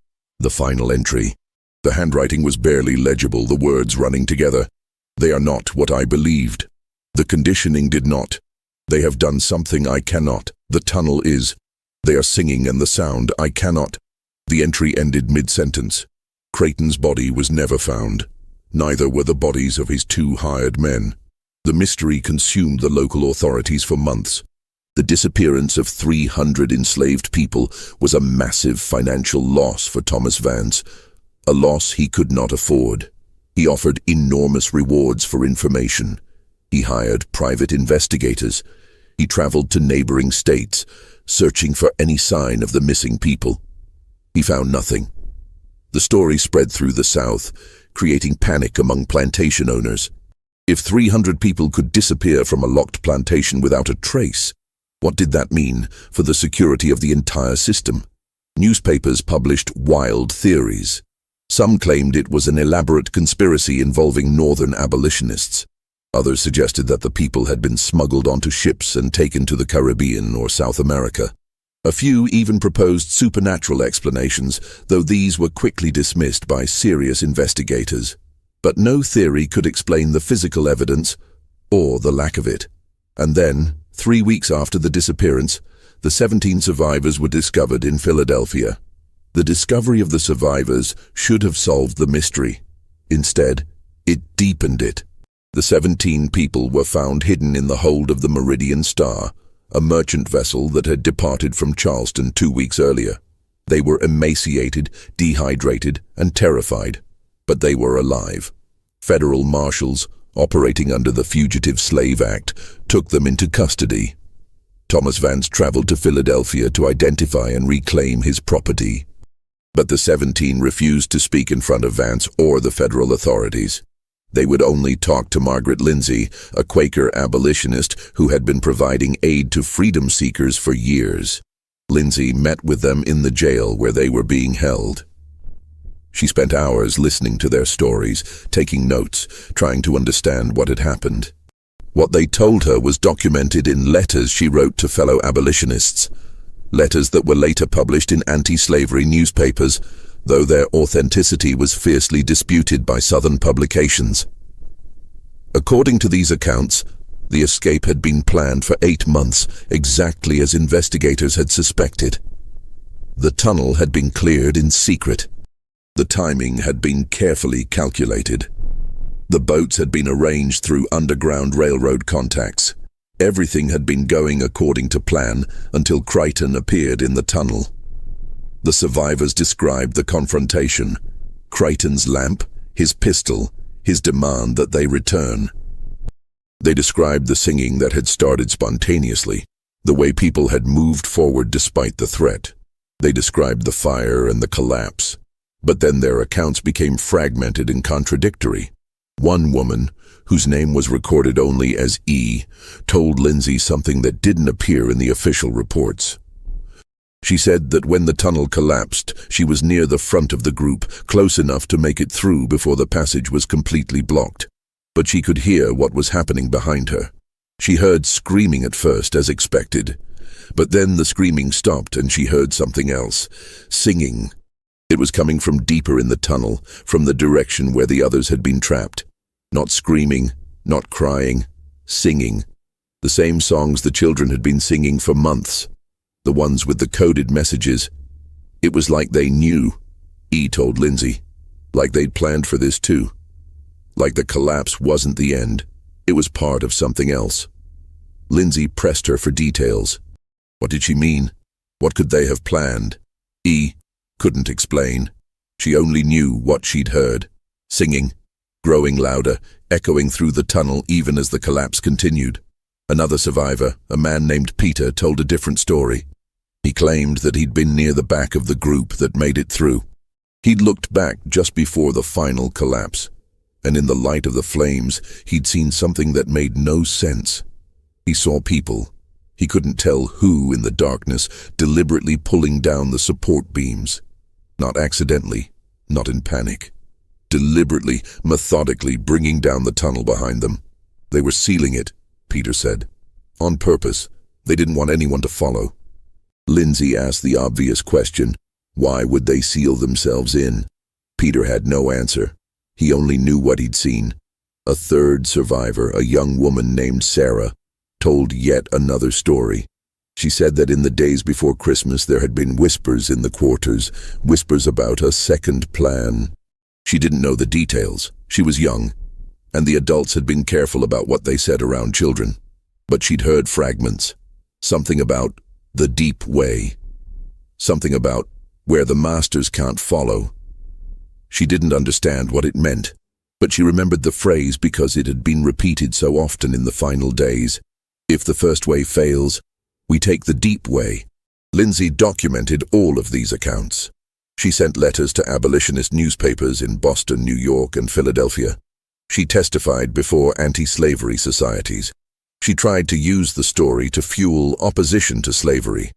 the final entry. The handwriting was barely legible, the words running together. "They are not what I believed. The conditioning did not. They have done something I cannot. The tunnel is. They are singing and the sound I cannot." The entry ended mid-sentence. Creighton's body was never found. Neither were the bodies of his 2 hired men. The mystery consumed the local authorities for months. The disappearance of 300 enslaved people was a massive financial loss for Thomas Vance, a loss he could not afford. He offered enormous rewards for information. He hired private investigators. He traveled to neighboring states, searching for any sign of the missing people. He found nothing. The story spread through the South, creating panic among plantation owners. If 300 people could disappear from a locked plantation without a trace, what did that mean for the security of the entire system? Newspapers published wild theories. Some claimed it was an elaborate conspiracy involving northern abolitionists. Others suggested that the people had been smuggled onto ships and taken to the Caribbean or South America. A few even proposed supernatural explanations, though these were quickly dismissed by serious investigators. But no theory could explain the physical evidence or the lack of it. And then, 3 weeks after the disappearance, the 17 survivors were discovered in Philadelphia. The discovery of the survivors should have solved the mystery. Instead, it deepened it. The 17 people were found hidden in the hold of the Meridian Star, a merchant vessel that had departed from Charleston 2 weeks earlier. They were emaciated, dehydrated, and terrified, but they were alive. Federal marshals, operating under the Fugitive Slave Act, took them into custody. Thomas Vance traveled to Philadelphia to identify and reclaim his property. But the 17 refused to speak in front of Vance or the federal authorities. They would only talk to Margaret Lindsay, a Quaker abolitionist who had been providing aid to freedom seekers for years. Lindsay met with them in the jail where they were being held. She spent hours listening to their stories, taking notes, trying to understand what had happened. What they told her was documented in letters she wrote to fellow abolitionists, letters that were later published in anti-slavery newspapers, though their authenticity was fiercely disputed by Southern publications. According to these accounts, the escape had been planned for 8 months, exactly as investigators had suspected. The tunnel had been cleared in secret. The timing had been carefully calculated. The boats had been arranged through Underground Railroad contacts. Everything had been going according to plan until Creighton appeared in the tunnel. The survivors described the confrontation: Creighton's lamp, his pistol, his demand that they return. They described the singing that had started spontaneously, the way people had moved forward despite the threat. They described the fire and the collapse. But then their accounts became fragmented and contradictory. One woman, whose name was recorded only as E, told Lindsay something that didn't appear in the official reports. She said that when the tunnel collapsed, she was near the front of the group, close enough to make it through before the passage was completely blocked. But she could hear what was happening behind her. She heard screaming at first, as expected, But then the screaming stopped and she heard something else. Singing. It was coming from deeper in the tunnel, from the direction where the others had been trapped. Not screaming, not crying, singing. The same songs the children had been singing for months. The ones with the coded messages. It was like they knew, E told Lindsay. Like they'd planned for this too. Like the collapse wasn't the end. It was part of something else. Lindsay pressed her for details. What did she mean? What could they have planned? E couldn't explain. She only knew what she'd heard. Singing, growing louder, echoing through the tunnel even as the collapse continued. Another survivor, a man named Peter, told a different story. He claimed that he'd been near the back of the group that made it through. He'd looked back just before the final collapse, and in the light of the flames, he'd seen something that made no sense. He saw people. He couldn't tell who in the darkness, deliberately pulling down the support beams. Not accidentally, not in panic. Deliberately, methodically bringing down the tunnel behind them. They were sealing it, Peter said. On purpose. They didn't want anyone to follow. Lindsay asked the obvious question. Why would they seal themselves in? Peter had no answer. He only knew what he'd seen. A third survivor, a young woman named Sarah, told yet another story. She said that in the days before Christmas there had been whispers in the quarters, whispers about a second plan. She didn't know the details. She was young, and the adults had been careful about what they said around children. But she'd heard fragments. Something about the deep way. Something about where the masters can't follow. She didn't understand what it meant, but she remembered the phrase because it had been repeated so often in the final days. If the first way fails, we take the deep way. Lindsay documented all of these accounts. She sent letters to abolitionist newspapers in Boston, New York, and Philadelphia. She testified before anti-slavery societies. She tried to use the story to fuel opposition to slavery.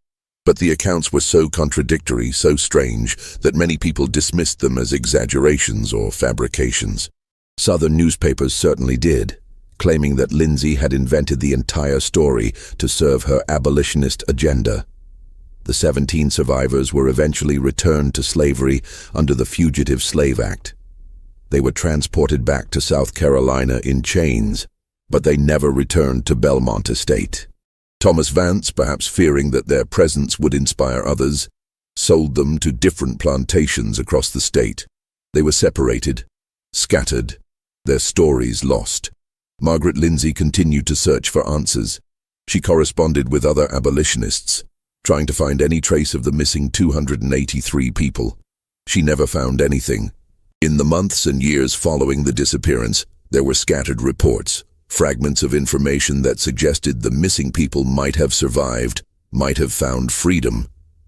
But the accounts were so contradictory, so strange, that many people dismissed them as exaggerations or fabrications. Southern newspapers certainly did, claiming that Lindsay had invented the entire story to serve her abolitionist agenda. The 17 survivors were eventually returned to slavery under the Fugitive Slave Act. They were transported back to South Carolina in chains, but they never returned to Belmont Estate. Thomas Vance, perhaps fearing that their presence would inspire others, sold them to different plantations across the state. They were separated, scattered, their stories lost. Margaret Lindsay continued to search for answers. She corresponded with other abolitionists, trying to find any trace of the missing 283 people. She never found anything. In the months and years following the disappearance, there were scattered reports, fragments of information that suggested the missing people might have survived, might have found freedom,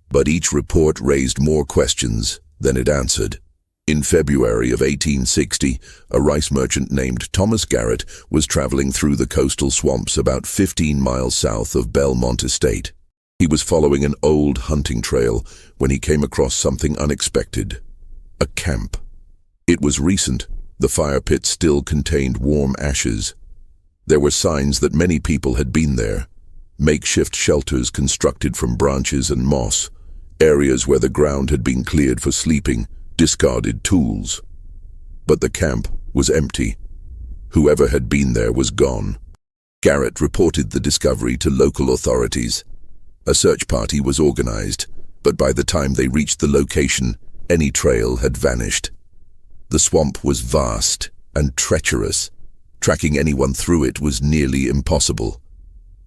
but each report raised more questions than it answered. In February of 1860, a rice merchant named Thomas Garrett was traveling through the coastal swamps about 15 miles south of Belmont Estate. He was following an old hunting trail when he came across something unexpected. A camp. It was recent. The fire pit still contained warm ashes. There were signs that many people had been there. Makeshift shelters constructed from branches and moss, areas where the ground had been cleared for sleeping, discarded tools. But the camp was empty. Whoever had been there was gone. Garrett reported the discovery to local authorities. A search party was organized, but by the time they reached the location, any trail had vanished. The swamp was vast and treacherous. Tracking anyone through it was nearly impossible.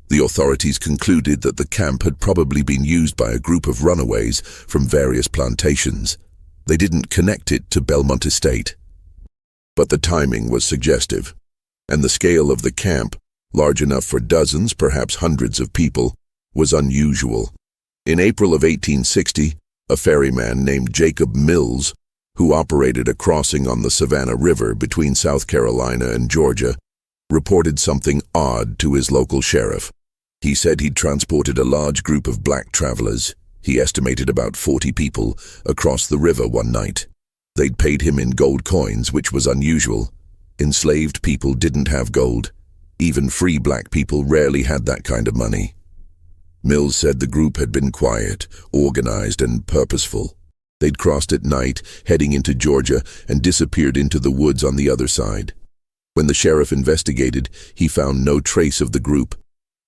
The authorities concluded that the camp had probably been used by a group of runaways from various plantations. They didn't connect it to Belmont Estate. But the timing was suggestive, and the scale of the camp, large enough for dozens, perhaps hundreds of people, was unusual. In April of 1860, a ferryman named Jacob Mills, who operated a crossing on the Savannah River between South Carolina and Georgia, reported something odd to his local sheriff. He said he'd transported a large group of black travelers, he estimated about 40 people, across the river one night. They'd paid him in gold coins, which was unusual. Enslaved people didn't have gold. Even free black people rarely had that kind of money. Mills said the group had been quiet, organized, and purposeful. They'd crossed at night, heading into Georgia, and disappeared into the woods on the other side. When the sheriff investigated, he found no trace of the group,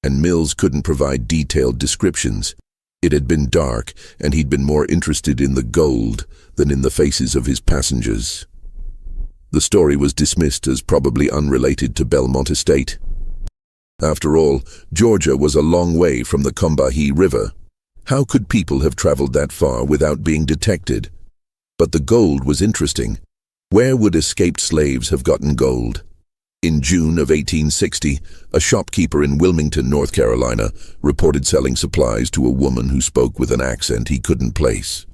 and Mills couldn't provide detailed descriptions. It had been dark, and he'd been more interested in the gold than in the faces of his passengers. The story was dismissed as probably unrelated to Belmont Estate. After all, Georgia was a long way from the Combahee River. How could people have traveled that far without being detected? But the gold was interesting. Where would escaped slaves have gotten gold? In June of 1860, a shopkeeper in Wilmington, North Carolina, reported selling supplies to a woman who spoke with an accent he couldn't place.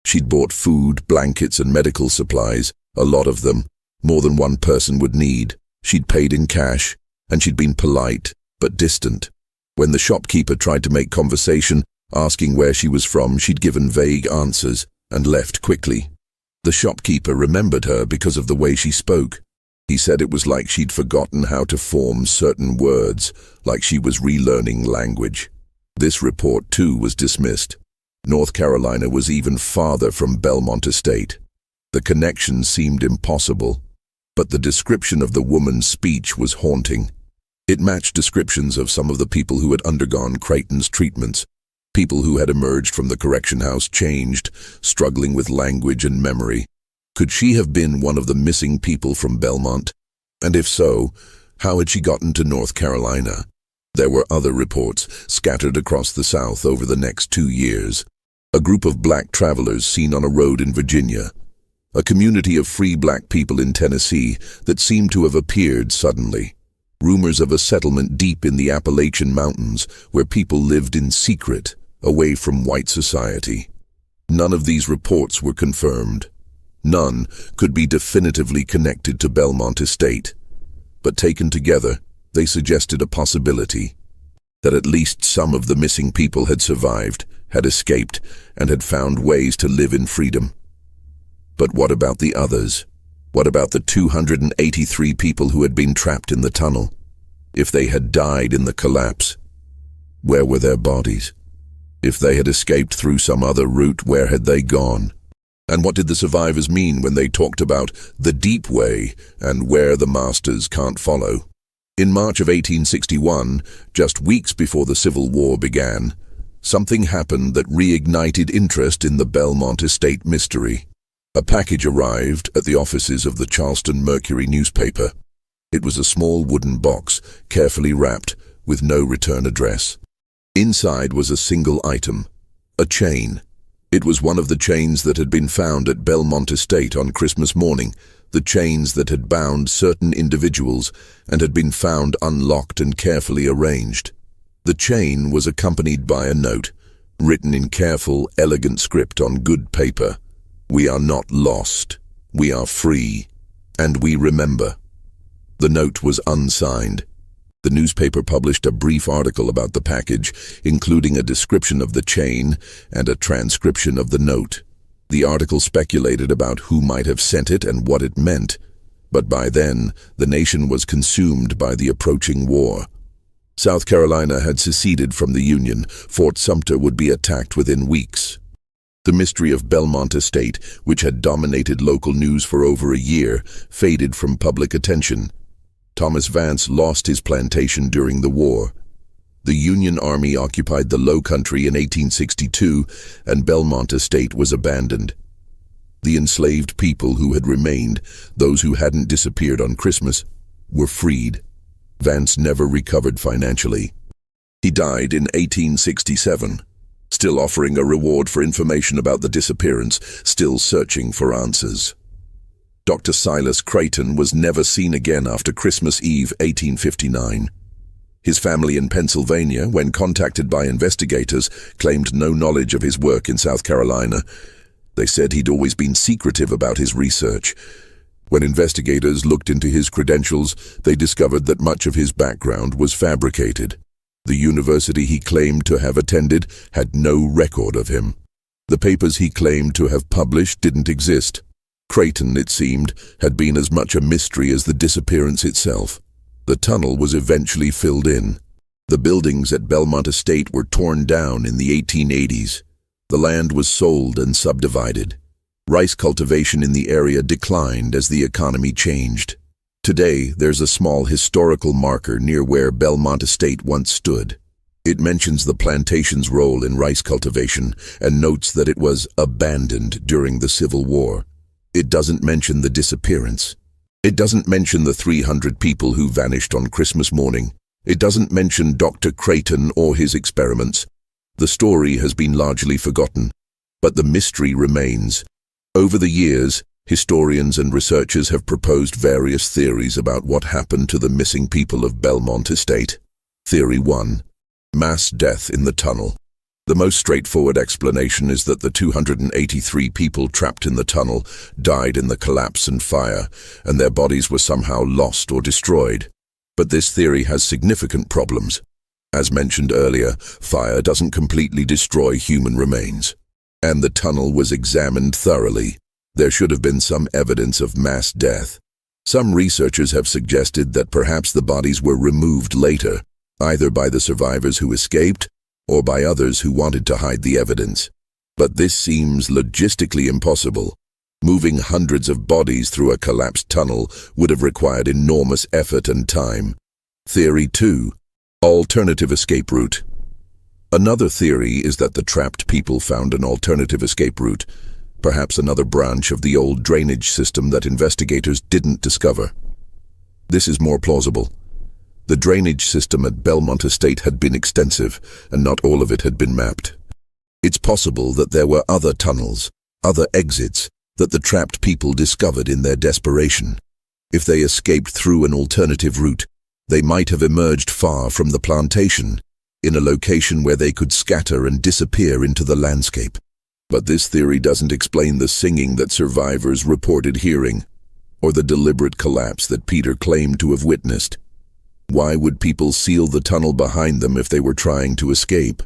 She'd bought food, blankets, and medical supplies, a lot of them, more than one person would need. She'd paid in cash, and she'd been polite, but distant. When the shopkeeper tried to make conversation, asking where she was from, she'd given vague answers and left quickly. The shopkeeper remembered her because of the way she spoke. He said it was like she'd forgotten how to form certain words, like she was relearning language. This report, too, was dismissed. North Carolina was even farther from Belmont Estate. The connection seemed impossible, but the description of the woman's speech was haunting. It matched descriptions of some of the people who had undergone Creighton's treatments, people who had emerged from the correction house changed, struggling with language and memory. Could she have been one of the missing people from Belmont? And if so, how had she gotten to North Carolina? There were other reports scattered across the South over the next 2 years. A group of black travelers seen on a road in Virginia. A community of free black people in Tennessee that seemed to have appeared suddenly. Rumors of a settlement deep in the Appalachian Mountains where people lived in secret, away from white society. None of these reports were confirmed. None could be definitively connected to Belmont Estate. But taken together, they suggested a possibility that at least some of the missing people had survived, had escaped, and had found ways to live in freedom. But what about the others? What about the 283 people who had been trapped in the tunnel? If they had died in the collapse, where were their bodies? If they had escaped through some other route, where had they gone? And what did the survivors mean when they talked about the deep way and where the masters can't follow? In March of 1861, just weeks before the Civil War began, something happened that reignited interest in the Belmont Estate mystery. A package arrived at the offices of the Charleston Mercury newspaper. It was a small wooden box, carefully wrapped, with no return address. Inside was a single item, a chain. It was one of the chains that had been found at Belmont Estate on Christmas morning, the chains that had bound certain individuals and had been found unlocked and carefully arranged. The chain was accompanied by a note, written in careful, elegant script on good paper. "We are not lost. We are free. And we remember." The note was unsigned. The newspaper published a brief article about the package, including a description of the chain and a transcription of the note. The article speculated about who might have sent it and what it meant, but by then, the nation was consumed by the approaching war. South Carolina had seceded from the Union. Fort Sumter would be attacked within weeks. The mystery of Belmont Estate, which had dominated local news for over a year, faded from public attention. Thomas Vance lost his plantation during the war. The Union Army occupied the Low Country in 1862, and Belmont Estate was abandoned. The enslaved people who had remained, those who hadn't disappeared on Christmas, were freed. Vance never recovered financially. He died in 1867, still offering a reward for information about the disappearance, still searching for answers. Dr. Silas Creighton was never seen again after Christmas Eve 1859. His family in Pennsylvania, when contacted by investigators, claimed no knowledge of his work in South Carolina. They said he'd always been secretive about his research. When investigators looked into his credentials, they discovered that much of his background was fabricated. The university he claimed to have attended had no record of him. The papers he claimed to have published didn't exist. Creighton, it seemed, had been as much a mystery as the disappearance itself. The tunnel was eventually filled in. The buildings at Belmont Estate were torn down in the 1880s. The land was sold and subdivided. Rice cultivation in the area declined as the economy changed. Today, there's a small historical marker near where Belmont Estate once stood. It mentions the plantation's role in rice cultivation and notes that it was abandoned during the Civil War. It doesn't mention the disappearance. It doesn't mention the 300 people who vanished on Christmas morning. It doesn't mention Dr. Creighton or his experiments. The story has been largely forgotten, but the mystery remains. Over the years, historians and researchers have proposed various theories about what happened to the missing people of Belmont Estate. Theory 1. Mass death in the tunnel. The most straightforward explanation is that the 283 people trapped in the tunnel died in the collapse and fire, and their bodies were somehow lost or destroyed. But this theory has significant problems. As mentioned earlier, fire doesn't completely destroy human remains. And the tunnel was examined thoroughly. There should have been some evidence of mass death. Some researchers have suggested that perhaps the bodies were removed later, either by the survivors who escaped or by others who wanted to hide the evidence. But this seems logistically impossible. Moving hundreds of bodies through a collapsed tunnel would have required enormous effort and time. Theory 2. Alternative escape route. Another theory is that the trapped people found an alternative escape route, perhaps another branch of the old drainage system that investigators didn't discover. This is more plausible. The drainage system at Belmont Estate had been extensive, and not all of it had been mapped. It's possible that there were other tunnels, other exits, that the trapped people discovered in their desperation. If they escaped through an alternative route, they might have emerged far from the plantation, in a location where they could scatter and disappear into the landscape. But this theory doesn't explain the singing that survivors reported hearing, or the deliberate collapse that Peter claimed to have witnessed. Why would people seal the tunnel behind them if they were trying to escape?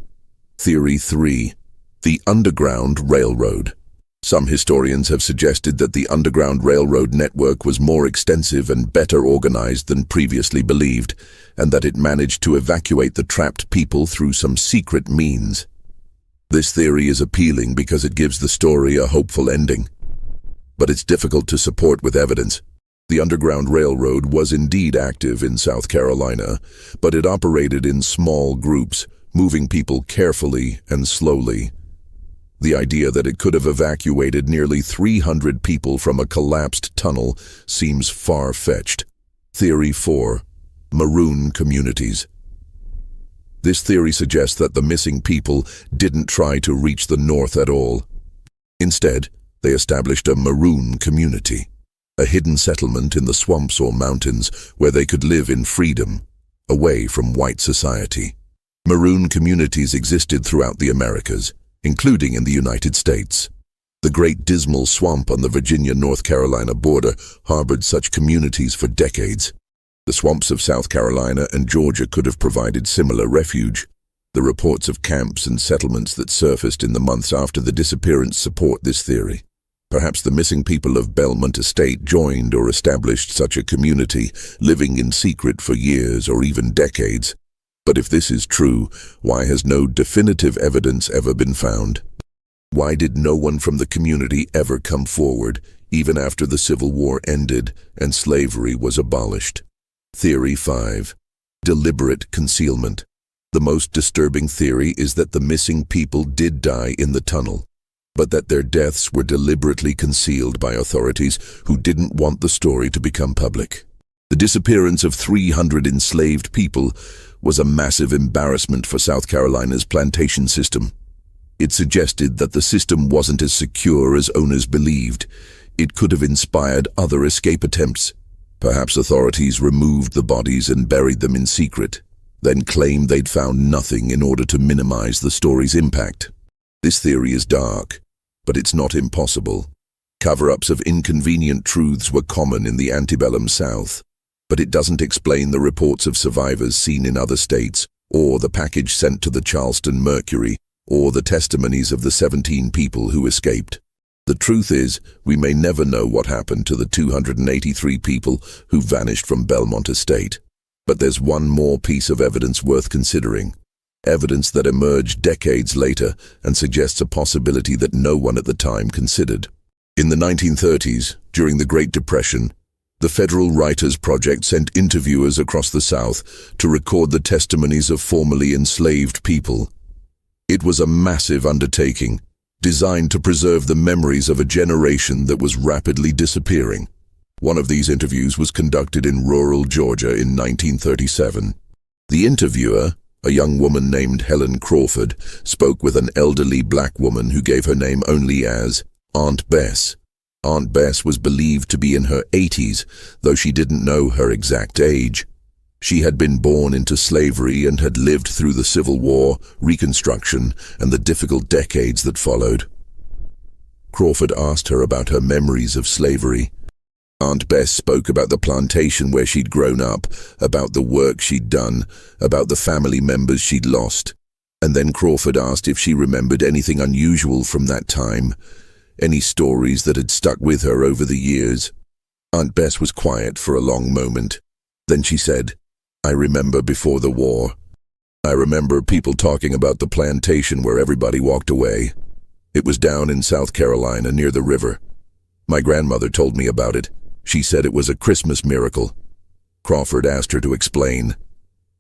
Theory 3. The Underground Railroad. Some historians have suggested that the Underground Railroad network was more extensive and better organized than previously believed, and that it managed to evacuate the trapped people through some secret means. This theory is appealing because it gives the story a hopeful ending. But it's difficult to support with evidence. The Underground Railroad was indeed active in South Carolina, but it operated in small groups, moving people carefully and slowly. The idea that it could have evacuated nearly 300 people from a collapsed tunnel seems far-fetched. Theory 4. Maroon communities. This theory suggests that the missing people didn't try to reach the north at all. Instead, they established a maroon community, a hidden settlement in the swamps or mountains where they could live in freedom, away from white society. Maroon communities existed throughout the Americas, including in the United States. The Great Dismal Swamp on the Virginia-North Carolina border harbored such communities for decades. The swamps of South Carolina and Georgia could have provided similar refuge. The reports of camps and settlements that surfaced in the months after the disappearance support this theory. Perhaps the missing people of Belmont Estate joined or established such a community, living in secret for years or even decades. But if this is true, why has no definitive evidence ever been found? Why did no one from the community ever come forward, even after the Civil War ended and slavery was abolished? Theory 5. Deliberate concealment. The most disturbing theory is that the missing people did die in the tunnel, but that their deaths were deliberately concealed by authorities who didn't want the story to become public. The disappearance of 300 enslaved people was a massive embarrassment for South Carolina's plantation system. It suggested that the system wasn't as secure as owners believed. It could have inspired other escape attempts. Perhaps authorities removed the bodies and buried them in secret, then claimed they'd found nothing in order to minimize the story's impact. This theory is dark, but it's not impossible. Cover-ups of inconvenient truths were common in the antebellum South, but it doesn't explain the reports of survivors seen in other states, or the package sent to the Charleston Mercury, or the testimonies of the 17 people who escaped. The truth is, we may never know what happened to the 283 people who vanished from Belmont Estate. But there's one more piece of evidence worth considering. Evidence that emerged decades later and suggests a possibility that no one at the time considered. In the 1930s, during the Great Depression, the Federal Writers Project sent interviewers across the South to record the testimonies of formerly enslaved people. It was a massive undertaking, designed to preserve the memories of a generation that was rapidly disappearing. One of these interviews was conducted in rural Georgia in 1937. The interviewer, a young woman named Helen Crawford, spoke with an elderly black woman who gave her name only as Aunt Bess. Aunt Bess was believed to be in her 80s, though she didn't know her exact age. She had been born into slavery and had lived through the Civil War, Reconstruction, and the difficult decades that followed. Crawford asked her about her memories of slavery. Aunt Bess spoke about the plantation where she'd grown up, about the work she'd done, about the family members she'd lost. And then Crawford asked if she remembered anything unusual from that time, any stories that had stuck with her over the years. Aunt Bess was quiet for a long moment. Then she said, "I remember before the war. I remember people talking about the plantation where everybody walked away. It was down in South Carolina near the river. My grandmother told me about it. She said it was a Christmas miracle." Crawford asked her to explain.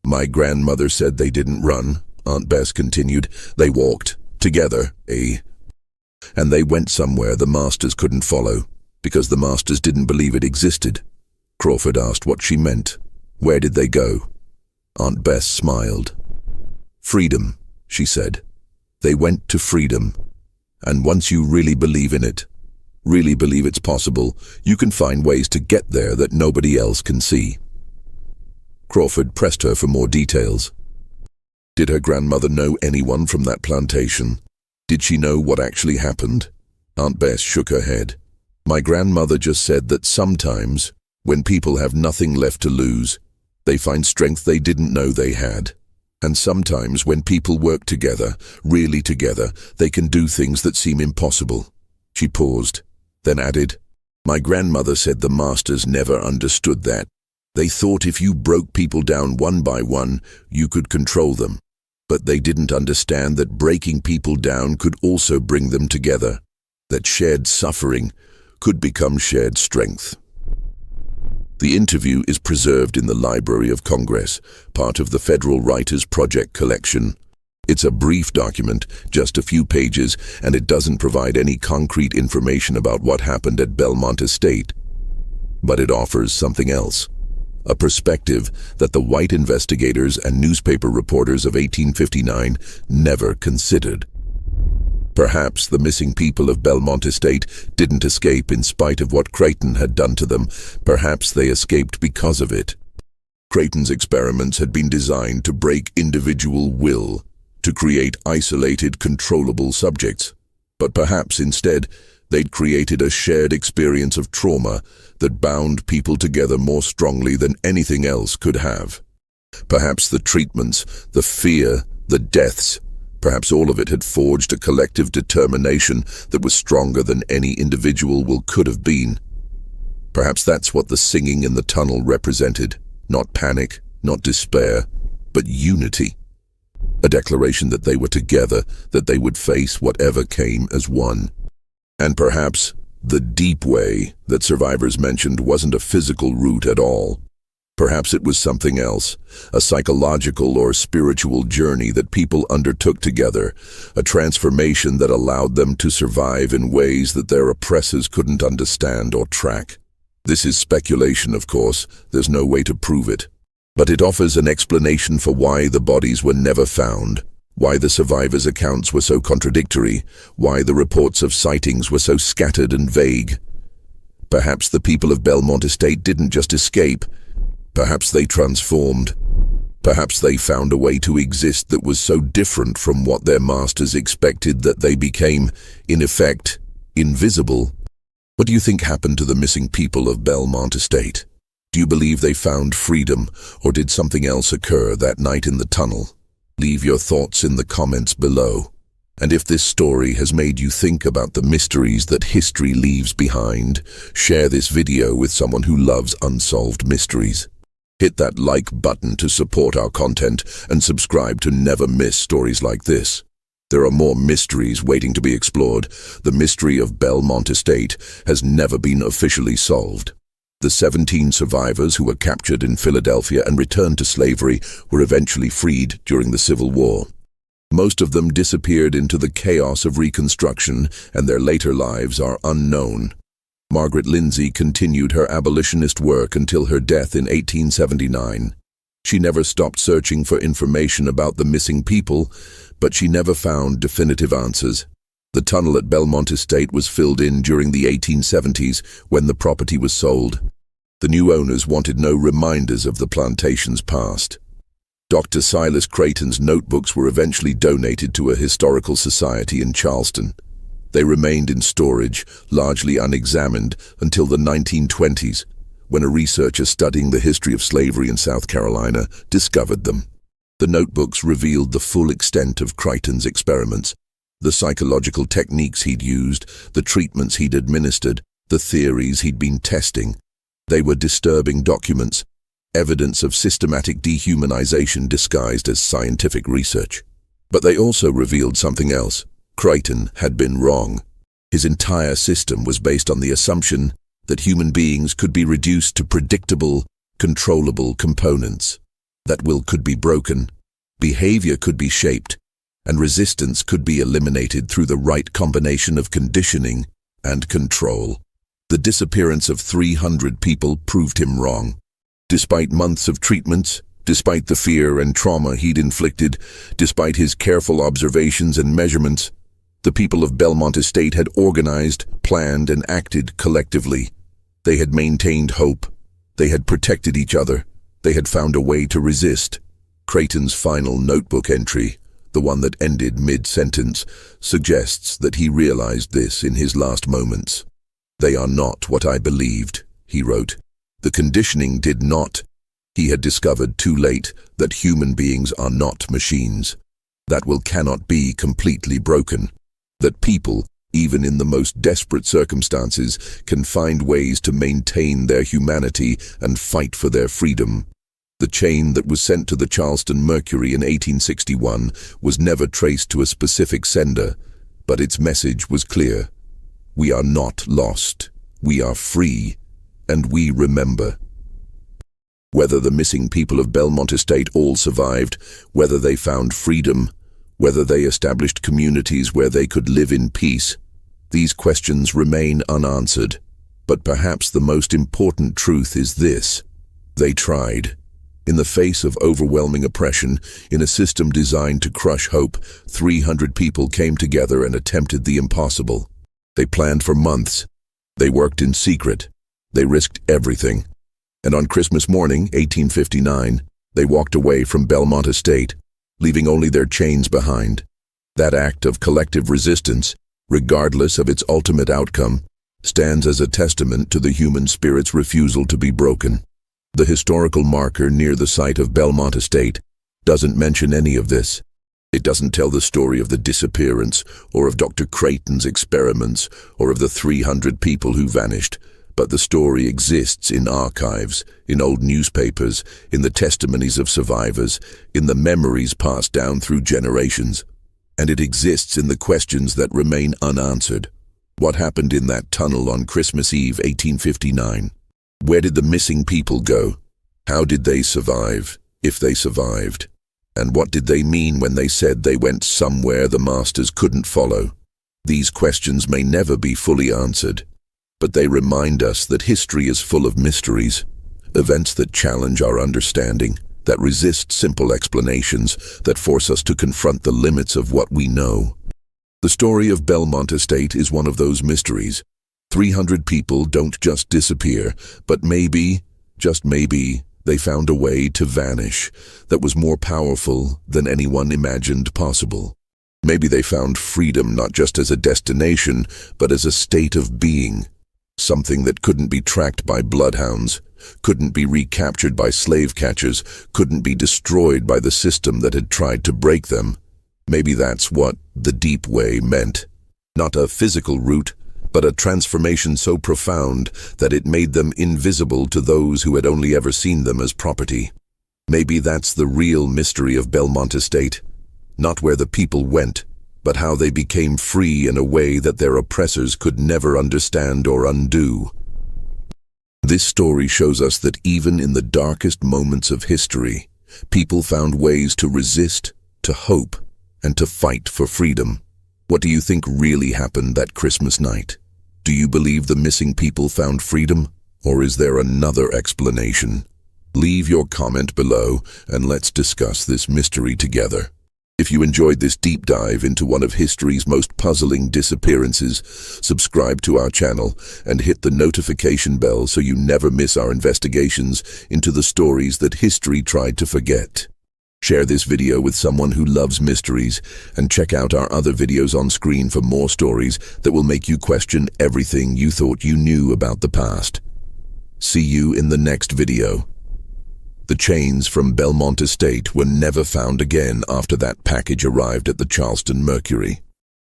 "My grandmother said they didn't run," Aunt Bess continued. "They walked, together, and they went somewhere the masters couldn't follow, because the masters didn't believe it existed." Crawford asked what she meant. "Where did they go?" Aunt Bess smiled. "Freedom," she said. "They went to freedom. And once you really believe in it, really believe it's possible, you can find ways to get there that nobody else can see." Crawford pressed her for more details. Did her grandmother know anyone from that plantation? Did she know what actually happened? Aunt Bess shook her head. "My grandmother just said that sometimes, when people have nothing left to lose, they find strength they didn't know they had. And sometimes when people work together, really together, they can do things that seem impossible." She paused, then added, "My grandmother said the masters never understood that. They thought if you broke people down one by one, you could control them. But they didn't understand that breaking people down could also bring them together, that shared suffering could become shared strength." The interview is preserved in the Library of Congress, part of the Federal Writers Project collection. It's a brief document, just a few pages, and it doesn't provide any concrete information about what happened at Belmont Estate. But it offers something else. A perspective that the white investigators and newspaper reporters of 1859 never considered. Perhaps the missing people of Belmont Estate didn't escape in spite of what Creighton had done to them. Perhaps they escaped because of it. Creighton's experiments had been designed to break individual will, to create isolated, controllable subjects. But perhaps instead, they'd created a shared experience of trauma that bound people together more strongly than anything else could have. Perhaps the treatments, the fear, the deaths, perhaps all of it had forged a collective determination that was stronger than any individual will could have been. Perhaps that's what the singing in the tunnel represented. Not panic, not despair, but unity. A declaration that they were together, that they would face whatever came as one. And perhaps the deep way that survivors mentioned wasn't a physical route at all. Perhaps it was something else, a psychological or spiritual journey that people undertook together, a transformation that allowed them to survive in ways that their oppressors couldn't understand or track. This is speculation, of course. There's no way to prove it. But it offers an explanation for why the bodies were never found, why the survivors' accounts were so contradictory, why the reports of sightings were so scattered and vague. Perhaps the people of Belmont Estate didn't just escape. Perhaps they transformed. Perhaps they found a way to exist that was so different from what their masters expected that they became, in effect, invisible. What do you think happened to the missing people of Belmont Estate? Do you believe they found freedom, or did something else occur that night in the tunnel? Leave your thoughts in the comments below. And if this story has made you think about the mysteries that history leaves behind, share this video with someone who loves unsolved mysteries. Hit that like button to support our content and subscribe to never miss stories like this. There are more mysteries waiting to be explored. The mystery of Belmont Estate has never been officially solved. The 17 survivors who were captured in Philadelphia and returned to slavery were eventually freed during the Civil War. Most of them disappeared into the chaos of Reconstruction, and their later lives are unknown. Margaret Lindsay continued her abolitionist work until her death in 1879. She never stopped searching for information about the missing people, but she never found definitive answers. The tunnel at Belmont Estate was filled in during the 1870s when the property was sold. The new owners wanted no reminders of the plantation's past. Dr. Silas Creighton's notebooks were eventually donated to a historical society in Charleston. They remained in storage, largely unexamined, until the 1920s, when a researcher studying the history of slavery in South Carolina discovered them. The notebooks revealed the full extent of Creighton's experiments, the psychological techniques he'd used, the treatments he'd administered, the theories he'd been testing. They were disturbing documents, evidence of systematic dehumanization disguised as scientific research. But they also revealed something else. Creighton had been wrong. His entire system was based on the assumption that human beings could be reduced to predictable, controllable components. That will could be broken, behavior could be shaped, and resistance could be eliminated through the right combination of conditioning and control. The disappearance of 300 people proved him wrong. Despite months of treatments, despite the fear and trauma he'd inflicted, despite his careful observations and measurements, the people of Belmont Estate had organized, planned, and acted collectively. They had maintained hope. They had protected each other. They had found a way to resist. Creighton's final notebook entry, the one that ended mid-sentence, suggests that he realized this in his last moments. "They are not what I believed," he wrote. "The conditioning did not." He had discovered too late that human beings are not machines. That will cannot be completely broken. That people, even in the most desperate circumstances, can find ways to maintain their humanity and fight for their freedom. The chain that was sent to the Charleston Mercury in 1861 was never traced to a specific sender, but its message was clear. We are not lost. We are free, and we remember. Whether the missing people of Belmont Estate all survived, whether they found freedom, whether they established communities where they could live in peace, these questions remain unanswered. But perhaps the most important truth is this: they tried. In the face of overwhelming oppression, in a system designed to crush hope, 300 people came together and attempted the impossible. They planned for months. They worked in secret. They risked everything. And on Christmas morning, 1859, they walked away from Belmont Estate, leaving only their chains behind. That act of collective resistance, regardless of its ultimate outcome, stands as a testament to the human spirit's refusal to be broken. The historical marker near the site of Belmont Estate doesn't mention any of this. It doesn't tell the story of the disappearance, or of Dr. Creighton's experiments, or of the 300 people who vanished, but the story exists in archives, in old newspapers, in the testimonies of survivors, in the memories passed down through generations. And it exists in the questions that remain unanswered. What happened in that tunnel on Christmas Eve, 1859? Where did the missing people go? How did they survive, if they survived? And what did they mean when they said they went somewhere the masters couldn't follow? These questions may never be fully answered, but they remind us that history is full of mysteries, events that challenge our understanding, that resist simple explanations, that force us to confront the limits of what we know. The story of Belmont Estate is one of those mysteries. 300 people don't just disappear, but maybe, just maybe, they found a way to vanish that was more powerful than anyone imagined possible. Maybe they found freedom not just as a destination, but as a state of being. Something that couldn't be tracked by bloodhounds, couldn't be recaptured by slave catchers, couldn't be destroyed by the system that had tried to break them. Maybe that's what the deep way meant. Not a physical route, but a transformation so profound that it made them invisible to those who had only ever seen them as property. Maybe that's the real mystery of Belmont Estate. Not where the people went, but how they became free in a way that their oppressors could never understand or undo. This story shows us that even in the darkest moments of history, people found ways to resist, to hope, and to fight for freedom. What do you think really happened that Christmas night? Do you believe the missing people found freedom, or is there another explanation? Leave your comment below and let's discuss this mystery together. If you enjoyed this deep dive into one of history's most puzzling disappearances, subscribe to our channel and hit the notification bell so you never miss our investigations into the stories that history tried to forget. Share this video with someone who loves mysteries, and check out our other videos on screen for more stories that will make you question everything you thought you knew about the past. See you in the next video. The chains from Belmont Estate were never found again after that package arrived at the Charleston Mercury.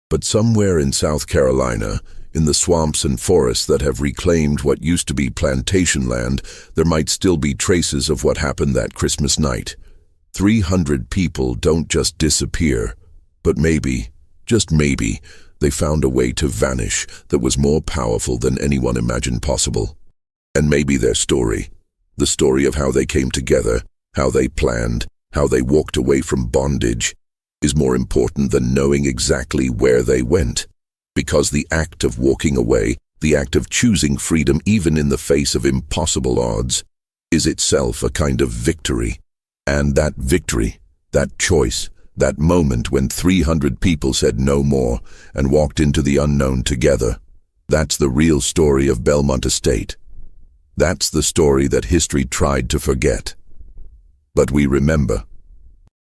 But somewhere in South Carolina, in the swamps and forests that have reclaimed what used to be plantation land, there might still be traces of what happened that Christmas night. 300 people don't just disappear, but maybe, just maybe, they found a way to vanish that was more powerful than anyone imagined possible. And maybe their story, the story of how they came together, how they planned, how they walked away from bondage, is more important than knowing exactly where they went. Because the act of walking away, the act of choosing freedom even in the face of impossible odds, is itself a kind of victory. And that victory, that choice, that moment when 300 people said no more and walked into the unknown together, that's the real story of Belmont Estate. That's the story that history tried to forget. But we remember.